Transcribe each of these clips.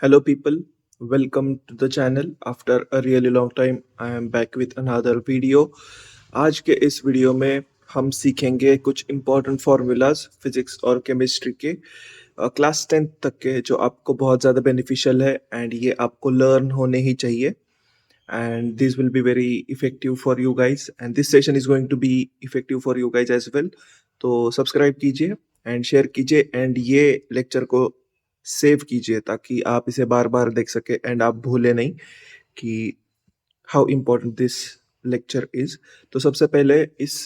Hello, people. Welcome to the channel. After a really long time, I am back with another video. आज के इस video में हम सीखेंगे कुछ important formulas फिजिक्स और केमिस्ट्री के क्लास 10th तक के जो आपको बहुत ज़्यादा बेनिफिशियल है एंड ये आपको लर्न होने ही चाहिए and this will be very effective for you guys and this session is going to be effective for you guys as well. तो सब्सक्राइब कीजिए एंड शेयर कीजिए एंड ये लेक्चर को सेव कीजिए ताकि आप इसे बार बार देख सके एंड आप भूले नहीं कि how important this lecture is. तो सबसे पहले इस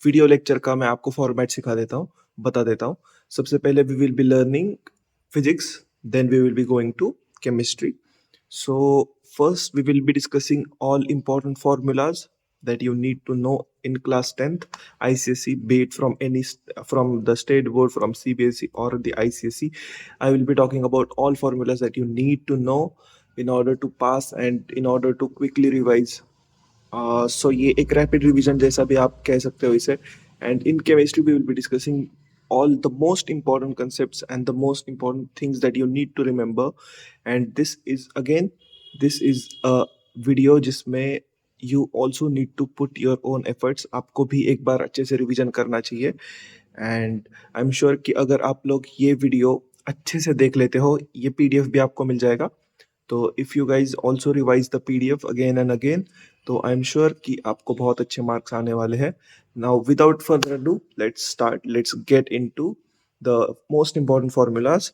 वीडियो लेक्चर का मैं आपको फॉर्मेट सिखा देता हूँ, बता देता हूँ. सबसे पहले we will be learning physics, then we will be going to chemistry. So first we will be discussing all important formulas that you need to know in class 10th ICSE, be it from the state board, from CBSE or the ICSE. I will be talking about all formulas that you need to know in order to pass and in order to quickly revise. So ये एक rapid revision जैसा भी आप कह सकते हो इसे. And in chemistry we will be discussing all the most important concepts and the most important things that you need to remember. And this is a video जिसमें you also need to put your own efforts. आपको भी एक बार अच्छे से revision करना चाहिए and I am sure कि अगर आप लोग ये वीडियो अच्छे से देख लेते हो ये पीडीएफ भी आपको मिल जाएगा. तो if you guys also revise the PDF again and again तो आई एम श्योर कि आपको बहुत अच्छे मार्क्स आने वाले हैं. Now without further ado let's start, let's get into the most important formulas.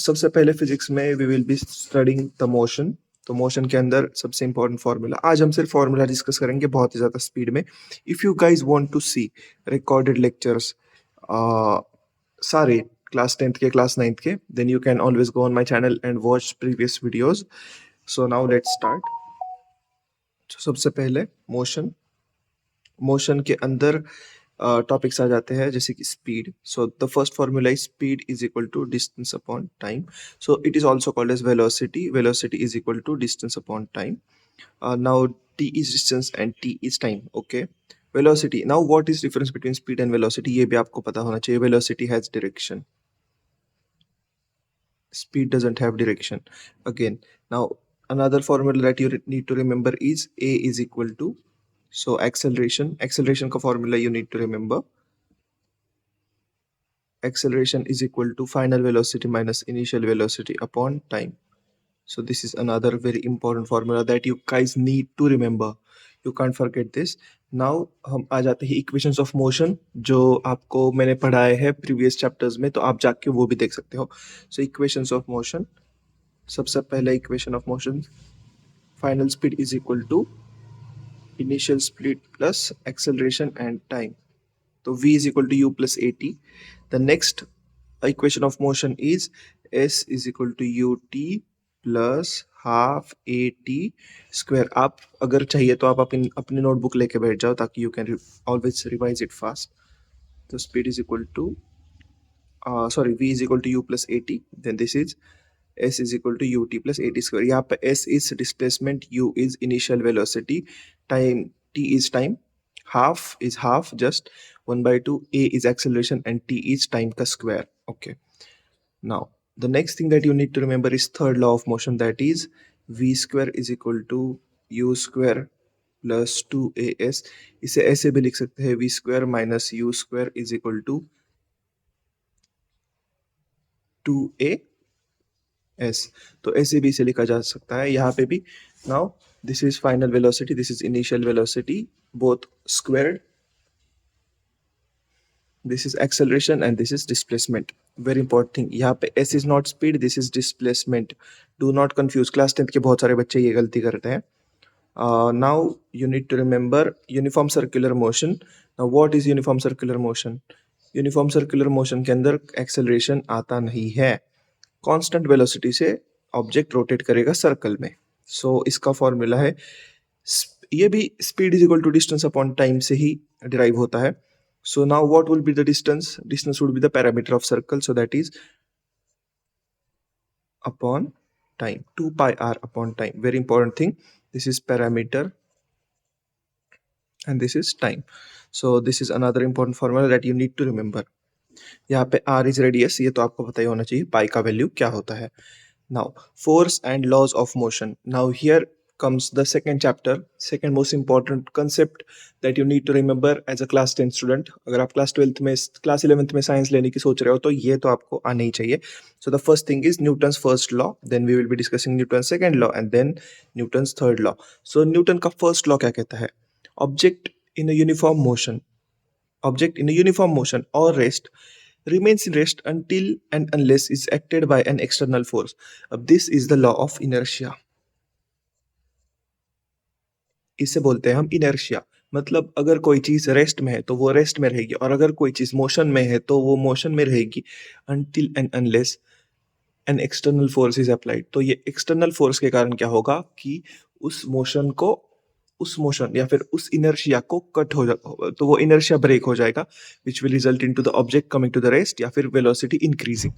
सबसे पहले फिजिक्स में we will be studying the motion. तो मोशन के अंदर सबसे इंपॉर्टेंट फार्मूला, आज हम सिर्फ फार्मूला डिस्कस करेंगे बहुत ही ज़्यादा स्पीड में. If you guys want to see recorded lectures सारे क्लास 10th के, क्लास 9th के, then you can always go on my channel and watch previous videos. So now let's start. So सबसे पहले motion के अंदर topics आ जाते हैं जैसे कि speed. So the first formula is speed is equal to distance upon time. So it is also called as velocity is equal to distance upon time. Now T is distance and T is time. Okay, velocity. Now what is difference between speed and velocity, ये भी आपको पता होना चाहिए. Velocity has direction, speed doesn't have direction. Again, now another formula that you need to remember is a is equal to, so acceleration ka formula you need to remember. Acceleration is equal to final velocity minus initial velocity upon time. So this is another very important formula that you guys need to remember. You can't forget this. Now हम आ जाते हैं equations of motion जो आपको मैंने पढ़ाए हैं previous chapters में, तो आप जाके वो भी देख सकते हो. सो इक्वेशंस ऑफ मोशन, सबसे पहले equation of motion, final speed is equal to initial speed plus acceleration and time. तो v is equal to u plus at. The next equation of motion is s is equal to ut plus half at square. आप अगर चाहिए तो आप अपनी notebook लेके बैठ जाओ ताकि you can always revise it fast. तो speed is equal to v is equal to u plus at. Then this is s is equal to ut plus at square. यहाँ पे s is displacement, u is initial velocity, time t is time, half is half, just 1/2, a is acceleration and t is time ka square. Okay, now the next thing that you need to remember is third law of motion, that is v square is equal to u square plus 2as. इसे ऐसे भी लिख सकते हैं, v square minus u square is equal to 2as. तो ऐसे भी इसे लिखा जा सकता है यहाँ पे भी. Now this is final velocity, this is initial velocity, both squared. This is acceleration and this is displacement. Very important thing, यहाँ पे s is not speed, this is displacement. Do not confuse. Class 10th के बहुत सारे बच्चे ये गलती करते हैं. Now you need to remember uniform circular motion. Now what is uniform circular motion? Uniform circular motion के अंदर acceleration आता नहीं है. Constant velocity से ऑब्जेक्ट रोटेट करेगा सर्कल में. So इसका फॉर्मूला है, ये भी speed is equal to distance upon time से ही डिराइव होता है. So now what will be the distance? Distance would be the parameter of circle, so that is upon time, 2 pi r upon time. Very important thing, this is parameter and this is time. So this is another important formula that you need to remember. यहाँ पे r is radius, ये तो आपको पता ही होना चाहिए पाई का वैल्यू क्या होता है. Now, force and laws of motion. Now, here comes the second chapter, second most important concept that you need to remember as a class 10 student. अगर आप क्लास 12th में क्लास 11th में साइंस लेने की सोच रहे हो तो ये तो आपको आना ही चाहिए. So the first thing is Newton's first law, then we will be discussing Newton's second law and then Newton's third law. So Newton का first law क्या कहता है? Object in a uniform motion, object in a uniform motion or rest remains in rest until and unless is acted by an external force. This is the law of inertia. इसे बोलते हैं हम inertia. मतलब अगर कोई चीज rest में है तो वो रेस्ट में रहेगी और अगर कोई चीज मोशन में है तो वो मोशन में रहेगी until and unless an external force is applied. तो ये एक्सटर्नल फोर्स के कारण क्या होगा कि उस मोशन को उस मोशन या फिर उस इनर्शिया को कट हो जा तो वो इनर्शिया ब्रेक हो जाएगा which will result into the object coming to the rest या फिर velocity increasing.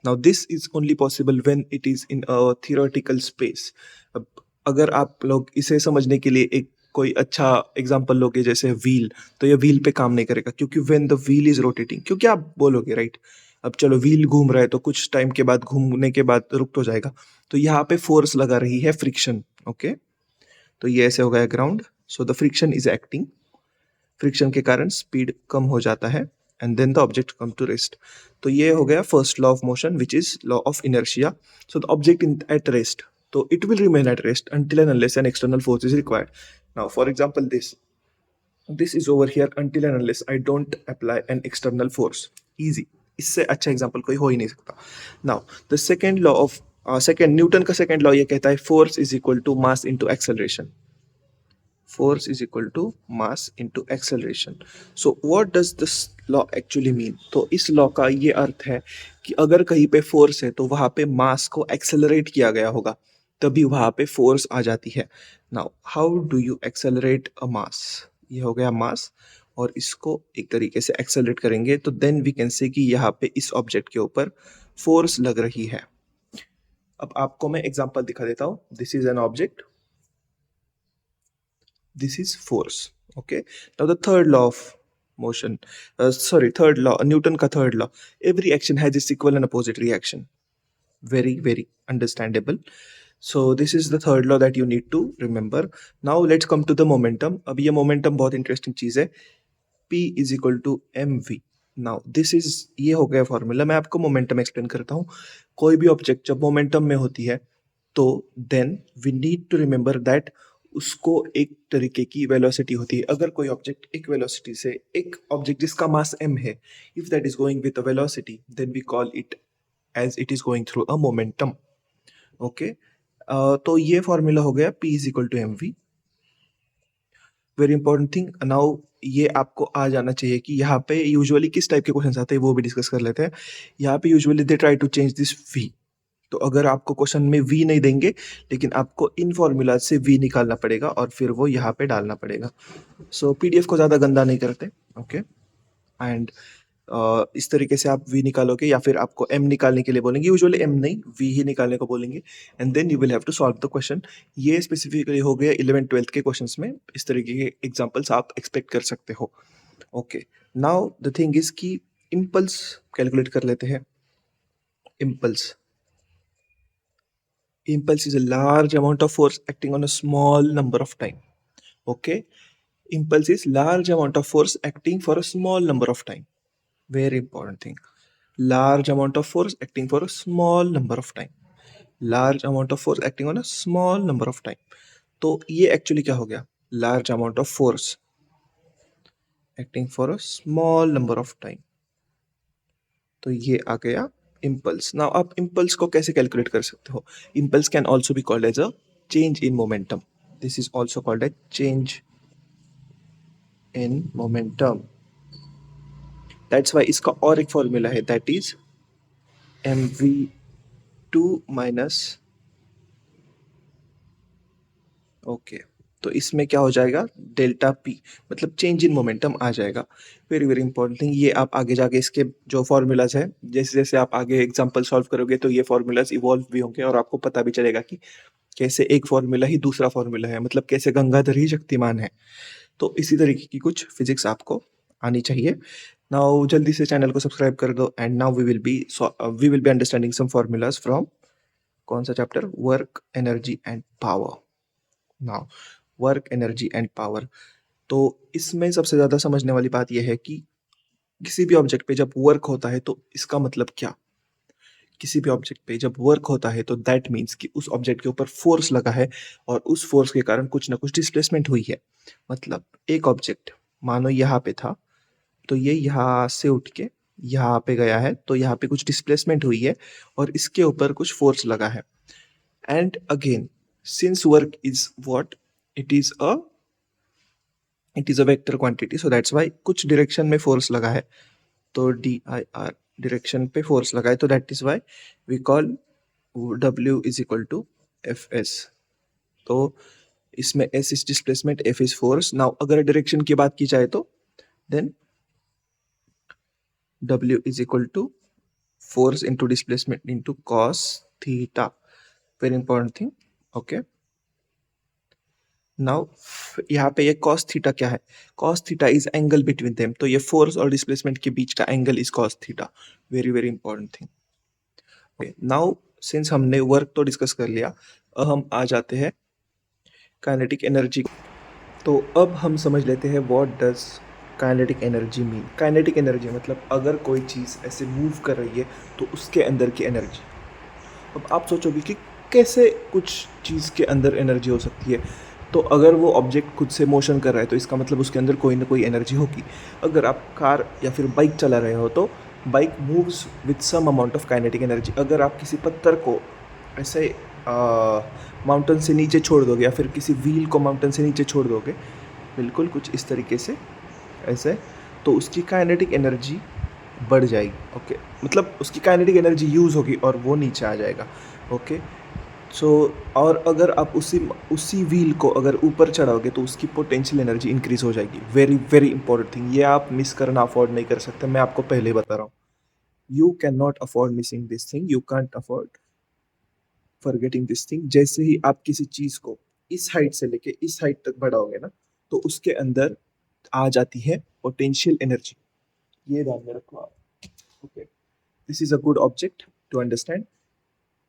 Now this is only possible when it is in a theoretical space. अब अगर आप लोग इसे समझने के लिए एक कोई अच्छा एग्जांपल लोगे जैसे व्हील, तो ये व्हील पे काम नहीं करेगा क्योंकि when the wheel is rotating, क्योंकि आप बोलोगे राइट अब चलो व्हील घूम रहा है तो कुछ टाइम के बाद घूमने के बाद रुक तो जाएगा, तो यहाँ पे फोर्स लगा रही है फ्रिक्शन. ओके तो ये ऐसे हो गया ground. So the friction is acting, friction के कारण स्पीड कम हो जाता है and then the object come to rest. तो ये हो गया first law of motion which is law of inertia. So the object in at rest, तो it will remain at rest until and unless an external force is required. Now for example this is over here until and unless I don't apply an external force. Easy, इससे अच्छा example कोई हो ही नहीं सकता. Now the second law of second Newton का second law ये कहता है force is equal to mass into acceleration. Force is equal to mass into acceleration. So what does this law actually mean? तो इस लॉ का ये अर्थ है कि अगर कहीं पे फोर्स है तो वहां पे मास को एक्सेलरेट किया गया होगा तभी वहां पे फोर्स आ जाती है. Now how do you accelerate a mass? ये हो गया मास और इसको एक तरीके से एक्सेलरेट करेंगे तो देन वी कैन से कि यहाँ पे इस ऑब्जेक्ट के ऊपर फोर्स लग रही है. अब आपको मैं एग्जांपल दिखा देता हूँ. This is an object, this is force. Okay, now the third law of motion, third law, Newton ka third law, every action has its equal and opposite reaction. Very understandable. So this is the third law that you need to remember. Now let's come to the momentum. अब ये momentum बहुत interesting चीज है. P is equal to mv. Now this is, ये हो गया formula. मैं आपको मोमेंटम एक्सप्लेन करता हूँ. कोई भी ऑब्जेक्ट जब मोमेंटम में होती है तो then we need to remember that उसको एक तरीके की वेलोसिटी होती है. अगर कोई ऑब्जेक्ट एक वेलोसिटी से, एक ऑब्जेक्ट जिसका मास m है, if that is going with a velocity then we call it as it is going through a momentum. Okay तो ये फॉर्मूला हो गया P is equal to M V. Very important thing. Now ये आपको आ जाना चाहिए कि यहाँ पे यूजुअली किस टाइप के क्वेश्चन आते हैं वो भी डिस्कस कर लेते हैं. यहाँ पे usually they try to change this v. तो अगर आपको क्वेश्चन में v नहीं देंगे लेकिन आपको इन फॉर्मूला से v निकालना पड़ेगा और फिर वो यहाँ पे डालना पड़ेगा. सो पीडीएफ को ज़्यादा गंदा नहीं करते. ओके एंड इस तरीके से आप v निकालोगे या फिर आपको m निकालने के लिए बोलेंगे. यूजुअली m नहीं v ही निकालने को बोलेंगे and then you will have to solve the question. ये स्पेसिफिकली हो गया 11th-12th के क्वेश्चंस में. इस तरीके के एग्जांपल्स आप एक्सपेक्ट कर सकते हो. Okay now the thing is कि इम्पल्स कैलकुलेट कर लेते हैं. Impulse is a large amount of force acting on a small number of time. Okay, impulse is large amount of force acting for a small number of time. Very important thing. Large amount of force acting for a small number of time. Large amount of force acting on a small number of time. तो ये actually क्या हो गया? Large amount of force acting for a small number of time. तो ये आ गया impulse. Now आप impulse को कैसे कैलकुलेट कर सकते हो? Impulse can also be called as a change in momentum. This is also called a change in momentum. That's why इसका और एक फॉर्मूला है that is mv2 minus. Okay तो इसमें क्या हो जाएगा? डेल्टा पी, मतलब चेंज इन मोमेंटम आ जाएगा. Very important thing. ये आप आगे जाके इसके जो फॉर्मूलाज है जैसे जैसे आप आगे एग्जांपल सॉल्व करोगे तो ये फॉर्मूलाज इवॉल्व भी होंगे और आपको पता भी चलेगा कि कैसे एक फॉर्मूला ही दूसरा फॉर्मूला है, मतलब कैसे गंगाधर ही शक्तिमान है. तो इसी तरीके की कुछ फिजिक्स आपको आनी चाहिए. नाउ जल्दी से चैनल को सब्सक्राइब कर दो and now we will be understanding some formulas from कौन सा chapter? Work, energy and power. Now work, energy and power, तो इसमें सबसे ज़्यादा समझने वाली बात यह है कि किसी भी ऑब्जेक्ट पे जब वर्क होता है तो इसका मतलब क्या? किसी भी ऑब्जेक्ट पे जब वर्क होता है तो दैट मीन्स कि उस ऑब्जेक्ट के ऊपर फोर्स लगा है और उस फोर्स के कारण कुछ ना कुछ डिस्प्लेसमेंट हुई है। मतलब एक ऑब्जेक्ट मानो यहाँ पे था, तो ये यहाँ से उठ के यहाँ पे गया है, तो यहाँ पे कुछ डिस्प्लेसमेंट हुई है और इसके ऊपर कुछ फोर्स लगा है। And again, since work is what, it is a it is a vector quantity, so that's why कुछ डायरेक्शन में फोर्स लगा है, तो डी आई आर डायरेक्शन पे फोर्स लगा है, तो that is why we call W is equal to F S. तो इसमें S is displacement, F is force. Now अगर डायरेक्शन की बात की जाए तो then W is equal to force into displacement into cos theta, very important thing। okay, now यहाँ पे ये cos theta क्या है? cos theta is angle between them, तो ये force और displacement के बीच का angle is cos theta, very very important thing। okay, now since हमने work तो discuss कर लिया, अब हम आ जाते हैं kinetic energy। तो अब हम समझ लेते हैं what does kinetic energy mean. Kinetic energy मतलब अगर कोई चीज़ ऐसे मूव कर रही है तो उसके अंदर की एनर्जी। अब आप सोचोगे कि कैसे कुछ चीज़ के अंदर एनर्जी हो सकती है, तो अगर वो ऑब्जेक्ट खुद से मोशन कर रहा है तो इसका मतलब उसके अंदर कोई ना कोई एनर्जी होगी। अगर आप कार या फिर बाइक चला रहे हो तो bike moves with some amount of kinetic energy. अगर आप किसी पत्थर को ऐसे माउंटेन से नीचे छोड़ दोगे या फिर किसी व्हील को माउंटेन से नीचे छोड़ दोगे, बिल्कुल कुछ इस तरीके से ऐसे, तो उसकी काइनेटिक एनर्जी बढ़ जाएगी। ओके, मतलब उसकी काइनेटिक एनर्जी यूज़ होगी और वो नीचे आ जाएगा। ओके, सो और अगर आप उसी व्हील को अगर ऊपर चढ़ाओगे तो उसकी पोटेंशियल एनर्जी इंक्रीज हो जाएगी। वेरी वेरी इंपॉर्टेंट थिंग, ये आप मिस करना अफोर्ड नहीं कर सकते, मैं आपको पहले ही बता रहा हूँ। You can not afford missing this thing, you can't afford forgetting this thing. जैसे ही आप किसी चीज़ को इस हाइट से लेके इस हाइट तक बढ़ाओगे ना, तो उसके अंदर आ जाती है पोटेंशियल एनर्जी। ये ध्यान में रखो आप। Okay, this is a good object to understand.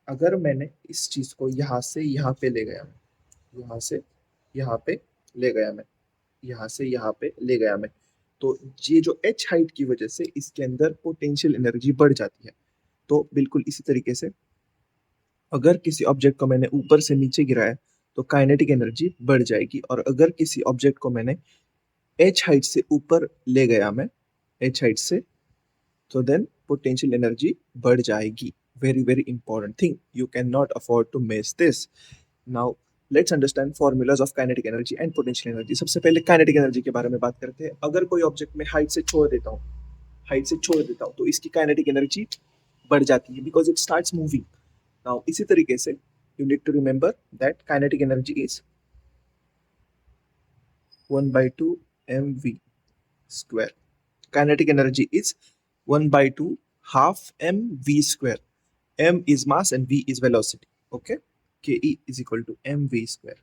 अगर मैंने इस चीज को यहाँ से यहाँ पे ले गया, यहाँ से यहाँ पे ले गया मैं, यहाँ से यहाँ पे ले गया मैं, तो ये जो h हाइट की वजह से इसके अंदर पोटेंशियल एनर्जी बढ़ जाती है। तो बिल्कुल इसी तरीके से अगर किसी ऑब्जेक्ट को मैंने ऊपर से नीचे गिराया तो काइनेटिक एनर्जी बढ़ जाएगी, और अगर किसी ऑब्जेक्ट को मैंने h हाइट से ऊपर ले गया मैं, h हाइट से, so then potential energy बढ़ जाएगी। Very very important thing, you cannot afford to miss this। Now let's understand formulas of kinetic energy and potential energy। सबसे पहले kinetic energy के बारे में बात करते हैं। अगर कोई ऑब्जेक्ट में हाइट से छोड़ देता हूँ, तो इसकी काइनेटिक एनर्जी बढ़ जाती है because it starts moving। Now इसी तरीके से you need to remember that kinetic energy is 1/2 mv square। kinetic energy is 1/2 half mv square। m is mass and v is velocity। okay, ke is equal to mv square,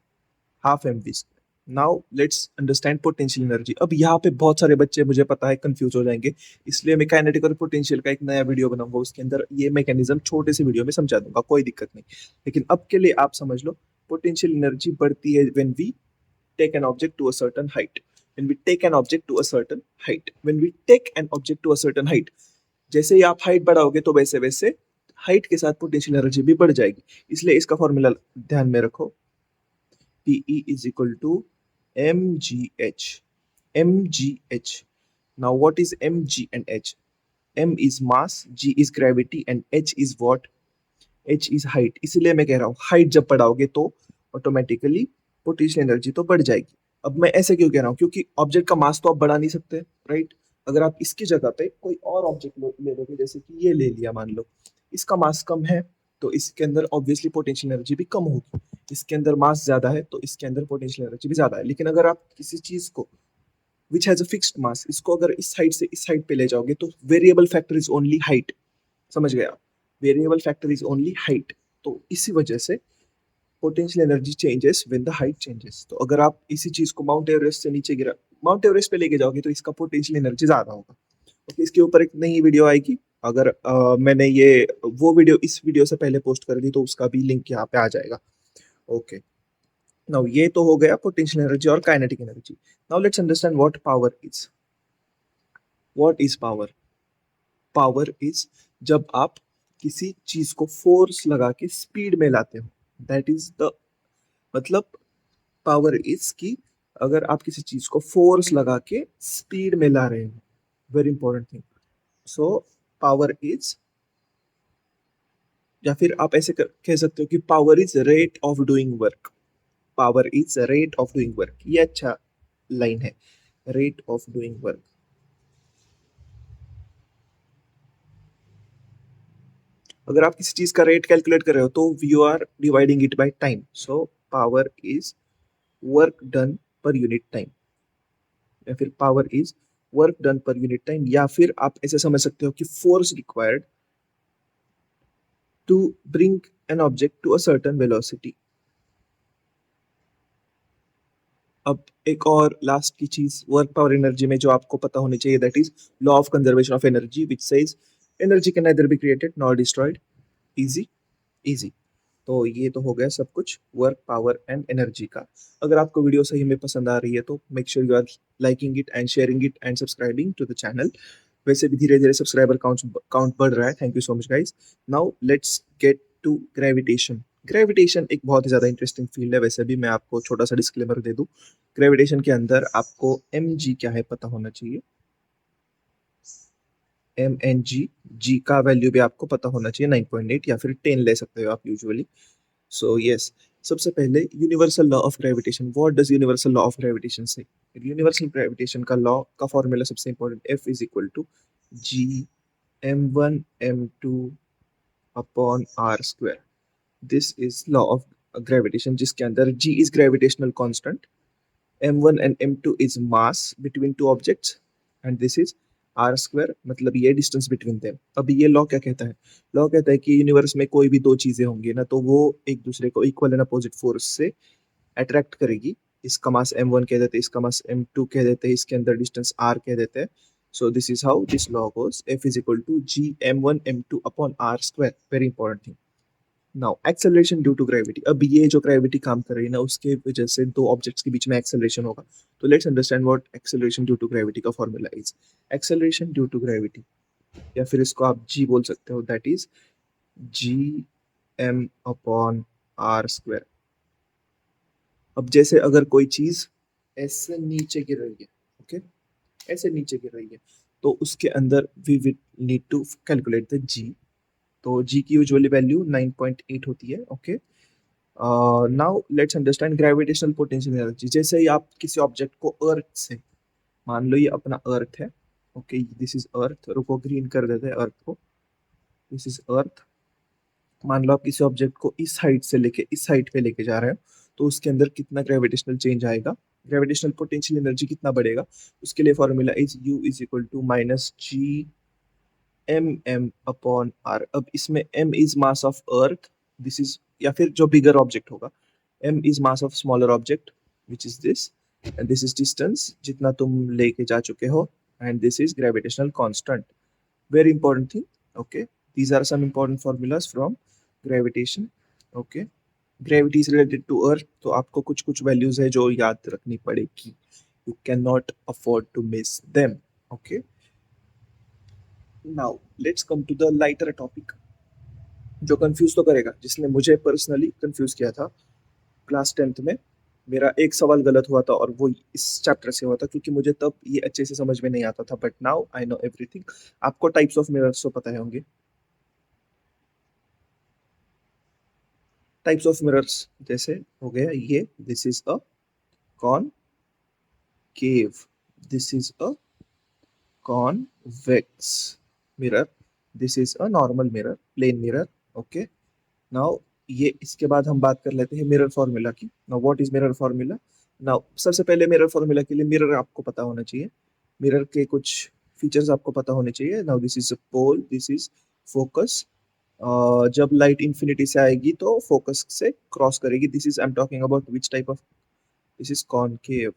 half mv square। now let's understand potential energy। अब यहाँ पे बहुत सारे बच्चे मुझे पता है confuse हो जाएंगे, इसलिए मैं काइनेटिक और पोटेंशियल का एक नया वीडियो बनाऊंगा, उसके अंदर ये मैकेनिज्म छोटे से वीडियो में समझा दूंगा, कोई दिक्कत नहीं। लेकिन अब के लिए आप समझ लो, पोटेंशियल एनर्जी बढ़ती है when we take an object to a certain height। when we take an object to a certain height, when we take an object to a certain height, जैसे ही आप हाइट बढ़ाओगे तो वैसे वैसे हाइट के साथ पोटेंशियल एनर्जी भी बढ़ जाएगी। इसलिए इसका फॉर्मूला ध्यान में रखो, PE is equal to mgh। mgh, now what is mg and h? m is mass, g is gravity and h is what? h is height। इसलिए मैं कह रहा हूँ हाइट जब बढ़ाओगे तो ऑटोमेटिकली पोटेंशियल एनर्जी तो बढ़ जाएगी। अब मैं ऐसे क्यों कह रहा हूँ, क्योंकि ऑब्जेक्ट का मास तो आप बढ़ा नहीं सकते, राइट। अगर आप इसकी जगह पे कोई और ऑब्जेक्ट ले लोगे, जैसे कि ये ले लिया मान लो, इसका मास कम है तो इसके अंदर ऑब्वियसली पोटेंशियल एनर्जी भी कम होगी। इसके अंदर मास ज्यादा है तो इसके अंदर पोटेंशियल एनर्जी भी ज्यादा है। लेकिन अगर आप किसी चीज को which has a fixed mass, इसको अगर इस साइड से इस साइड पे ले जाओगे तो variable factor is only height. समझ गया, variable factor is only height. तो इसी वजह से potential energy changes when the height changes. तो अगर आप इसी चीज को माउंट एवरेस्ट से नीचे माउंट एवरेस्ट पे लेके जाओगे तो इसका पोटेंशियल एनर्जी ज्यादा होगा। ओके, इसके ऊपर एक नई वीडियो आएगी, अगर मैंने ये वो वीडियो इस वीडियो से पहले पोस्ट कर दी तो उसका भी लिंक यहाँ पे आ जाएगा। ओके, नाउ ये तो हो गया पोटेंशियल एनर्जी और kinetic energy. Now let's understand what power is. What is power? Power is जब आप किसी चीज को फोर्स लगा के स्पीड में लाते हो, दैट इज द मतलब पावर इज कि अगर आप किसी चीज को फोर्स लगा के स्पीड में ला रहे हो, very important thing. So power is, या फिर आप ऐसे कह सकते हो कि power is rate of doing work. Power is rate of doing work, ये अच्छा लाइन है, रेट ऑफ डूइंग वर्क। अगर आप किसी चीज का रेट कैलकुलेट कर रहे हो तो you are dividing it by time. So power is work done per unit time, या फिर power is work done per unit time, या फिर आप ऐसे समझ सकते हो कि force required to bring an object to a certain velocity. अब एक और लास्ट की चीज वर्क पावर एनर्जी में जो आपको पता होनी चाहिए, that is law of conservation of energy which says energy can neither be created nor destroyed. Easy, easy. तो ये तो हो गया सब कुछ वर्क पावर एंड एनर्जी का। अगर आपको वीडियो सही में पसंद आ रही है तो make sure you are liking it and sharing it and subscribing to the channel. वैसे भी धीरे धीरे सब्सक्राइबर काउंट बढ़ रहा है। Thank you so much guys. Now let's get to gravitation. Gravitation एक बहुत ही ज्यादा इंटरेस्टिंग फील्ड है। वैसे भी मैं आपको छोटा सा डिस्क्लेमर दे दूं, ग्रेविटेशन के अंदर आपको एम जी क्या है पता होना चाहिए। एम एन जी, जी का वैल्यू भी आपको पता होना चाहिए 9.8 या फिर 10 ले सकते हो आप यूजुअली। सो यस, सबसे पहले universal law of gravitation. What does universal law of gravitation say? Universal gravitation का लॉ का फॉर्मूला सबसे important, F is equal to G M one M two upon R square. This is law of gravitation, जिसके अंदर G is gravitational constant, m1 and m2 is mass between two objects and this is r square, मतलब ये distance between them. अब ये law क्या कहता है? Law कहता है कि यूनिवर्स में कोई भी दो चीजें होंगी ना तो वो एक दूसरे को इक्वल एंड अपोजिट फोर्स से अट्रैक्ट करेगी। इसका मास m1 कह देते हैं, इसका मास m2 कह देते हैं, इसके अंदर डिस्टेंस r कह देते हैं। So this is how this law goes, f is equal to g m1 m2 upon r square. Very important thing. Now acceleration due to gravity. अब ये जो ग्रेविटी काम कर रही है ना उसके वजह से दो ऑब्जेक्ट्स के बीच में एक्सेलरेशन होगा। तो let's understand what acceleration due to gravity का formula is. Acceleration due to gravity, या फिर इसको आप जी बोल सकते हो, that is G M upon R square. अब जैसे अगर कोई चीज ऐसे नीचे गिर रही है, ओके, ऐसे नीचे गिर रही है, तो उसके अंदर we will need to calculate the G. तो जी की यूजुअली वैल्यू 9.8 होती है। Okay, now let's understand gravitational potential energy. जैसे ही आप किसी ऑब्जेक्ट को अर्थ से, मान लो ये अपना अर्थ है, ओके, दिस इज अर्थ, रुको ग्रीन कर देते हैं अर्थ को, दिस इज अर्थ। मान लो आप किसी ऑब्जेक्ट को इस हाइट से लेके इस हाइट पे लेके जा रहे हो, तो उसके अंदर कितना ग्रेविटेशनल चेंज आएगा, ग्रेविटेशनल पोटेंशियल एनर्जी कितना बढ़ेगा, उसके लिए formula is U is equal to minus G M M upon R. अब इसमें M is mass of earth, this is, या फिर जो बिगर ऑब्जेक्ट होगा, m is mass of smaller object which is this, and this is distance जितना तुम लेके जा चुके हो, and this is gravitational constant। very important thing। okay, these are some important formulas from gravitation। okay, gravity is related to earth, तो आपको कुछ कुछ values है जो याद रखनी पड़ेगी, you cannot afford to miss them। okay, now let's come to the lighter topic जो कंफ्यूज तो करेगा, जिसने मुझे पर्सनली कंफ्यूज किया था क्लास 10th में। मेरा एक सवाल गलत हुआ था और वो इस चैप्टर से हुआ था, क्योंकि मुझे तब ये अच्छे से समझ में नहीं आता था, but now I know everything. आपको टाइप्स ऑफ मिरर्स तो पता है होंगे। टाइप्स ऑफ मिरर्स जैसे हो गया ये, this is a concave, this is a convex mirror, this is a normal mirror, plane mirror. Okay, now ये इसके बाद हम बात कर लेते हैं मिरर फॉर्मूला की। Now what is mirror formula? Now सबसे पहले मिरर फॉर्मूला के लिए मिरर आपको पता होना चाहिए, मिरर के कुछ फीचर्स आपको पता होने चाहिए। Now this is a pole, this is focus. जब लाइट इंफिनिटी से आएगी तो फोकस से क्रॉस करेगी, this is I am talking about which type of, this is concave.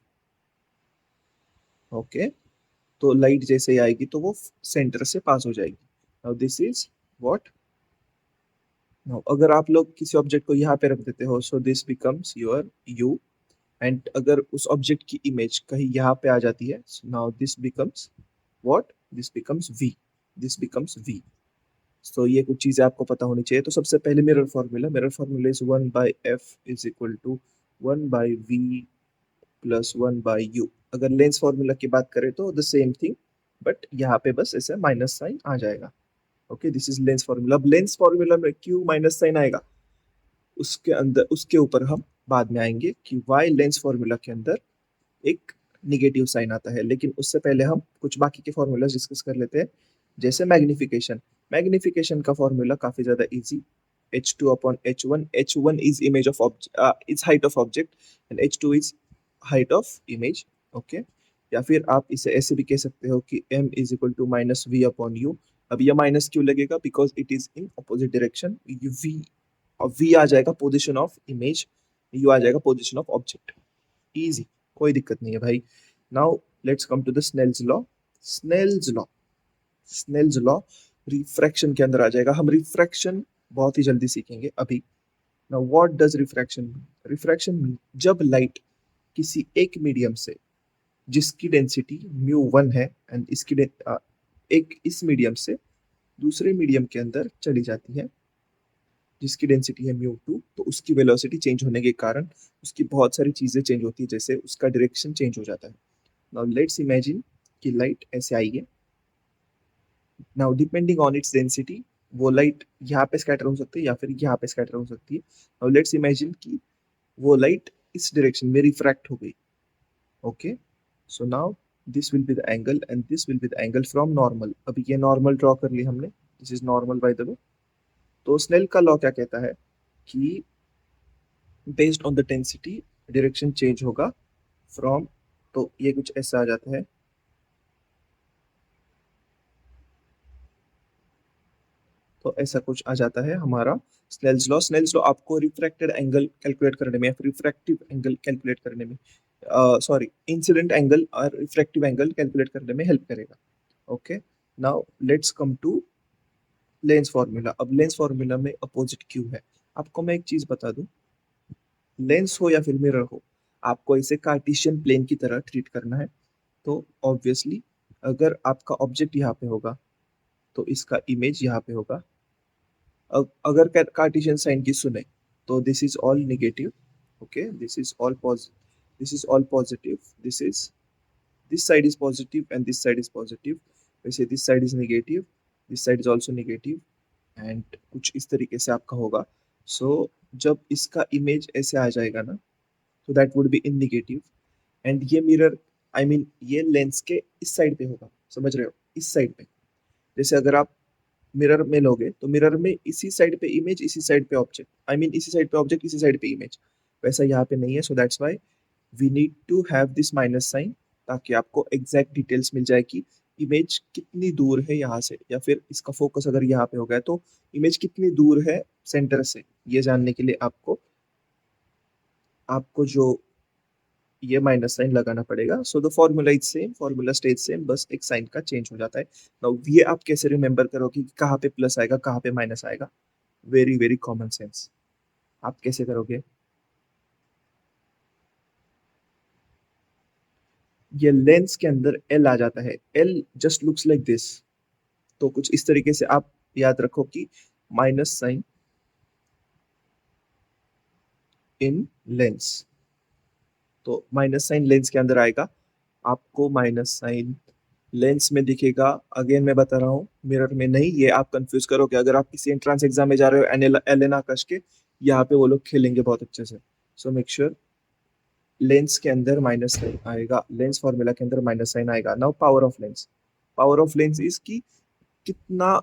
Okay, तो लाइट जैसे ही आएगी तो वो सेंटर से पास हो जाएगी। Now this is what, now अगर आप लोग किसी ऑब्जेक्ट को यहाँ पे रख देते हो, so this becomes your you, and अगर उस ऑब्जेक्ट की इमेज कहीं यहाँ पे आ जाती है, now this becomes what, this becomes v, this becomes v. तो ये कुछ चीजें आपको पता होनी चाहिए। तो सबसे पहले mirror formula is 1/f is equal to 1/v plus 1/u। अगर लेंस फार्मूला की बात करें तो द सेम थिंग, बट यहाँ पे बस ऐसे माइनस साइन आ जाएगा। Okay, this is lens formula. अब लेंस फार्मूला में क्यों माइनस साइन आएगा, उसके अंदर, उसके ऊपर हम बाद में आएंगे कि वाई लेंस फार्मूला के अंदर एक निगेटिव साइन आता है। लेकिन उससे पहले हम कुछ बाकी के फॉर्मूलाज डिस्कस कर लेते हैं, जैसे मैग्निफिकेशन। मैग्निफिकेशन का फॉर्मूला काफी ज्यादा easy, h2/h1। h1 is image of object, is height of object, and h2 is height of image. Okay, या फिर आप इसे ऐसे भी कह सकते हो कि m is equal to minus v upon u. अब यह माइनस क्यों लगेगा, because it is in opposite direction. V, और वी आ जाएगा पोजिशन ऑफ इमेज, यू आ जाएगा पोजिशन ऑफ ऑब्जेक्ट। इजी, कोई दिक्कत नहीं है भाई। Now let's come to the Snell's law. Snell's law, Snell's law refraction के अंदर आ जाएगा। हम रिफ्रैक्शन बहुत ही जल्दी सीखेंगे अभी। Now what does refraction mean, refraction mean जब लाइट किसी एक मीडियम से जिसकी डेंसिटी μ1 है, एंड इसकी एक इस मीडियम से दूसरे मीडियम के अंदर चली जाती है जिसकी डेंसिटी है μ2, तो उसकी वेलोसिटी चेंज होने के कारण उसकी बहुत सारी चीजें चेंज होती है, जैसे उसका डायरेक्शन चेंज हो जाता है। नाउ लेट्स इमेजिन कि लाइट ऐसे आई है। Now depending on its density वो लाइट यहाँ पे स्कैटर हो सकती है या फिर यहाँ पे स्कैटर हो सकती है। नाउ लेट्स इमेजिन कि वो लाइट इस डायरेक्शन में रिफ्रैक्ट हो गई। Okay, so now this will be the angle and this will be the angle from normal. अभी ये नॉर्मल ड्रॉ कर ली हमने, this is normal by the way. तो स्नेल का लॉ क्या कहता है कि based on the density direction change होगा फ्रॉम, तो ये कुछ ऐसा आ जाता है। तो ऐसा कुछ आ जाता है हमारा स्नेल्स लॉ। स्नेल्स लॉ आपको रिफ्रैक्टेड एंगल कैलकुलेट करने में या फिर रिफ्रैक्टिव एंगल कैलकुलेट करने में, सॉरी, इंसिडेंट एंगल और रिफ्रैक्टिव एंगल कैलकुलेट करने में हेल्प करेगा। Okay, now let's come to lens formula. अब लेंस फार्मूला में अपोजिट क्यू है। आपको मैं एक चीज बता दूं, लेंस हो या फिर मिरर हो, आपको इसे कार्टेशियन प्लेन की तरह ट्रीट करना है। तो ऑब्वियसली अगर आपका ऑब्जेक्ट यहाँ पे होगा तो इसका इमेज यहाँ पे होगा। अगर कार्टेशियन साइन की सुने तो this is all negative. Okay, this is all positive, this is all positive, this is, this side is positive and this side is positive. वैसे this side is negative, this side is also negative, and कुछ इस तरीके से आपका होगा। सो जब इसका image ऐसे आ जाएगा ना, तो that would be in negative. And ये मिरर, आई मीन ये लेंस के इस साइड पे होगा, समझ रहे हो, इस साइड पे। जैसे अगर आप मिरर में लोगे तो मिरर में इसी साइड पे इमेज, इसी साइड पे ऑब्जेक्ट, आई मीन इसी साइड पे ऑब्जेक्ट, इसी साइड पे इमेज। वैसा यहाँ पे नहीं है, so that's why we need to have this minus sign, ताकि आपको एग्जैक्ट डिटेल्स मिल जाए कि इमेज कितनी दूर है यहाँ से, या फिर इसका फोकस अगर यहाँ पे हो गया तो इमेज कितनी दूर है सेंटर से, ये जानने के लिए आपको आपको जो ये माइनस साइन लगाना पड़ेगा। So the formula is same, formula stage same, बस एक साइन का चेंज हो जाता है। नाउ ये आप कैसे रिमेंबर करोगे कि कहाँ पे प्लस आएगा कहाँ पे माइनस आएगा, वेरी वेरी कॉमन सेंस। आप कैसे करोगे, ये लेंस के अंदर एल आ जाता है, L just looks like this. तो कुछ इस तरीके से आप याद रखो कि माइनस साइन इन लेंस, तो माइनस साइन लेंस के अंदर आएगा, आपको माइनस साइन लेंस में दिखेगा। अगेन मैं बता रहा हूँ, मिरर में नहीं, ये आप कंफ्यूज करोगे। अगर आप किसी एंट्रेंस एग्जाम में जा रहे हो एल एन आकाश के, यहाँ पे वो लोग खेलेंगे बहुत अच्छे से। सो मेक श्योर लेंस के अंदर माइनस साइन आएगा, लेंस फॉर्मूला के अंदर माइनस साइन आएगा। Now power of lens, power of lens is की कितना,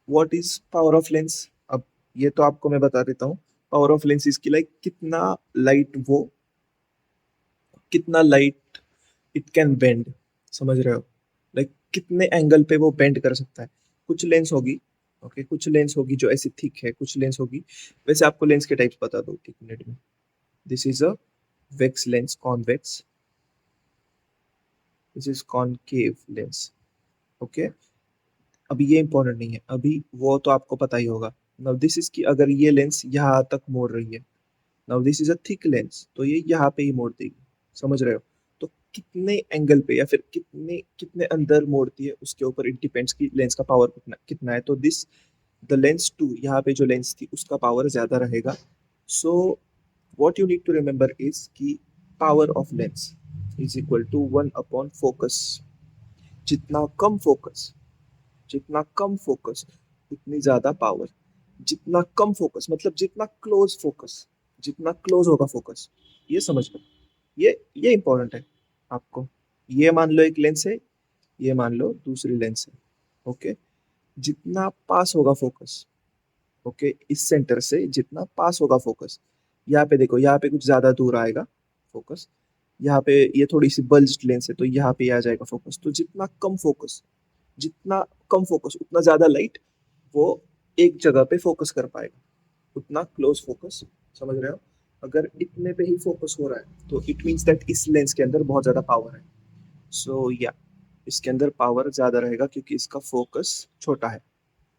what is power of lens. अब ये तो आपको मैं बता देता हूँ। पावर ऑफ लेंस इज की लाइक कितना लाइट वो, कितना लाइट इट कैन बेंड, समझ रहे हो, लाइक कितने एंगल पे वो बेंड कर सकता है। कुछ लेंस होगी, ओके, कुछ लेंस होगी जो ऐसी थिक है, कुछ लेंस होगी, वैसे आपको लेंस के टाइप्स बता दो एक मिनट में। This is a vex lens, convex, this is concave lens. Okay, अभी ये इंपॉर्टेंट नहीं है, अभी वो तो आपको पता ही होगा। नाउ दिस इज कि अगर ये लेंस यहाँ तक मोड़ रही है, now this is a thick lens, तो ये यहाँ पे ही मोड़ देगी, समझ रहे हो? तो कितने एंगल पे या फिर कितने कितने अंदर मोड़ती है उसके ऊपर इट डिपेंड्स कि लेंस का पावर कितना कितना है। तो दिस द लेंस टू, यहाँ पे जो लेंस थी उसका पावर ज्यादा रहेगा। So what you need to remember is कि power of lens is equal to one upon focus. जितना कम फोकस, जितना कम फोकस उतनी ज्यादा पावर। जितना कम फोकस मतलब जितना क्लोज फोकस, जितना क्लोज होगा फोकस, ये समझ लो। ये इंपॉर्टेंट है आपको। ये मान लो एक लेंस है, ये मान लो दूसरी लेंस है। ओके, जितना पास होगा फोकस, ओके, इस सेंटर से जितना पास होगा फोकस, यहाँ पे देखो, यहाँ पे कुछ ज्यादा दूर आएगा फोकस, यहाँ पे ये थोड़ी सी बल्ज्ड लेंस है तो यहाँ पे आ जाएगा फोकस। तो जितना कम फोकस, जितना कम फोकस उतना ज्यादा लाइट वो एक जगह पे फोकस कर पाएगा, उतना क्लोज फोकस, समझ रहे हो? अगर इतने पे ही फोकस हो रहा है तो इट मीन्स दैट इस लेंस के अंदर बहुत ज्यादा पावर है। सो या इसके अंदर पावर ज्यादा रहेगा क्योंकि इसका फोकस छोटा है।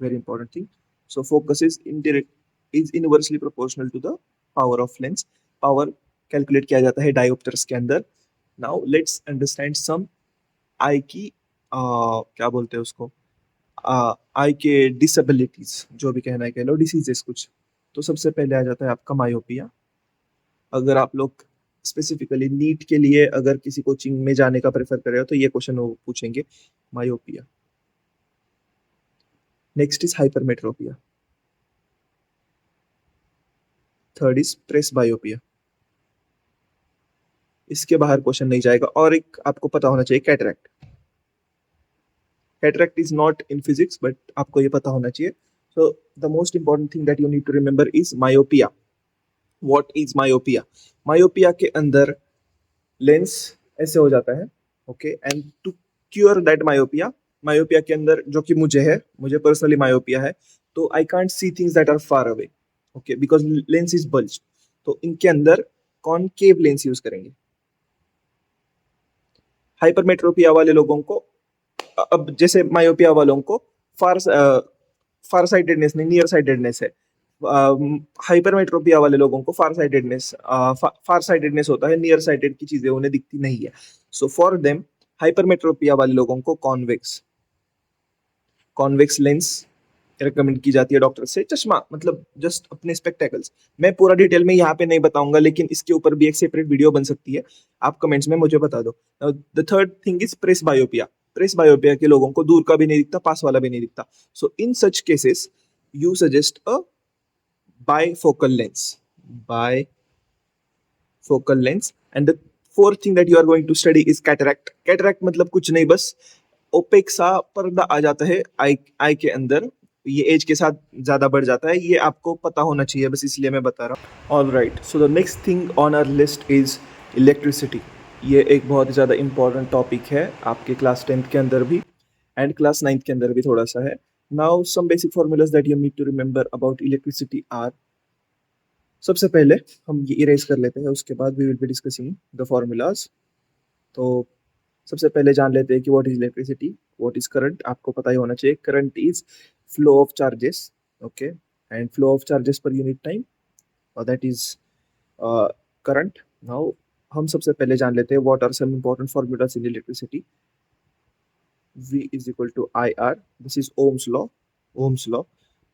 Very important thing. So focus is indirect is inversely proportional to the power of lens. Power calculate किया जाता है डायोप्टर्स के अंदर। Now let's understand some eye की क्या बोलते हैं उसको, आई के डिसेबिलिटीज, जो भी कहना है कह लो, डिसीजेस कुछ। तो सबसे पहले आ जाता है आपका मायोपिया। अगर आप लोग स्पेसिफिकली नीट के लिए अगर किसी कोचिंग में जाने का प्रेफर कर रहे हो तो ये क्वेश्चन वो पूछेंगे, myopia. Next is hypermetropia. Third is presbyopia. इसके बाहर क्वेश्चन नहीं जाएगा। और एक आपको पता होना चाहिए, cataract. Cataract is not in physics but आपको ये पता होना चाहिए। So the most important thing that you need to remember is myopia. What is myopia? Myopia के अंदर लेंस ऐसे हो जाता है, okay, and to cure that myopia, myopia के अंदर जो कि मुझे है, मुझे पर्सनली मायोपिया है, तो I can't see things that are far away, okay, because lens is bulge. तो इनके अंदर कॉनकेव लेंस यूज करेंगे। हाइपरमेट्रोपिया वाले लोगों को, अब जैसे मायोपिया वालों को फार फार साइटेडनेस नहीं, नियर साइटेडनेस है। हाइपरमेट्रोपिया वाले लोगों को फार साइटेडनेस होता है, नियर साइटेड की चीजें उन्हें दिखती नहीं है। सो फॉर देम हाइपरमेट्रोपिया वाले लोगों को कॉन्वेक्स कॉन्वेक्स लेंस रिकमेंड की जाती है डॉक्टर से। चश्मा मतलब जस्ट अपने स्पेक्टेकल्स। मैं पूरा डिटेल में यहाँ पे नहीं बताऊंगा, लेकिन इसके ऊपर भी एक सेपरेट वीडियो बन सकती है, आप कमेंट्स में मुझे बता दो। The third thing is presbyopia. Presbyopia के लोगों को दूर का भी नहीं दिखता, पास वाला भी नहीं दिखता। So in such cases you suggest a bifocal lens, bifocal lens. And the fourth thing that you are going to study is cataract. Cataract मतलब कुछ नहीं, बस ओपेक सा पर्दा आ जाता है आई आई के अंदर। ये एज के साथ ज्यादा बढ़ जाता है, ये आपको पता होना चाहिए, बस इसलिए मैं बता रहा हूँ। All right, so the next thing on our list is electricity. ये एक बहुत ज़्यादा इंपॉर्टेंट टॉपिक है आपके क्लास 10th के अंदर भी एंड क्लास 9th के अंदर भी थोड़ा सा है। Now some basic formulas that you need to remember about electricity are. सबसे पहले हम ये इरेज कर लेते हैं, उसके बाद we will be discussing the formulas. तो सबसे पहले जान लेते हैं कि what is electricity, what is current. आपको पता ही होना चाहिए, current is flow of charges, okay, and flow of charges per unit time, और दैट इज करंट। नाउ हम सबसे पहले जान लेते हैं what are some important formulas in electricity. V is equal to IR, this is Ohm's law, Ohm's law.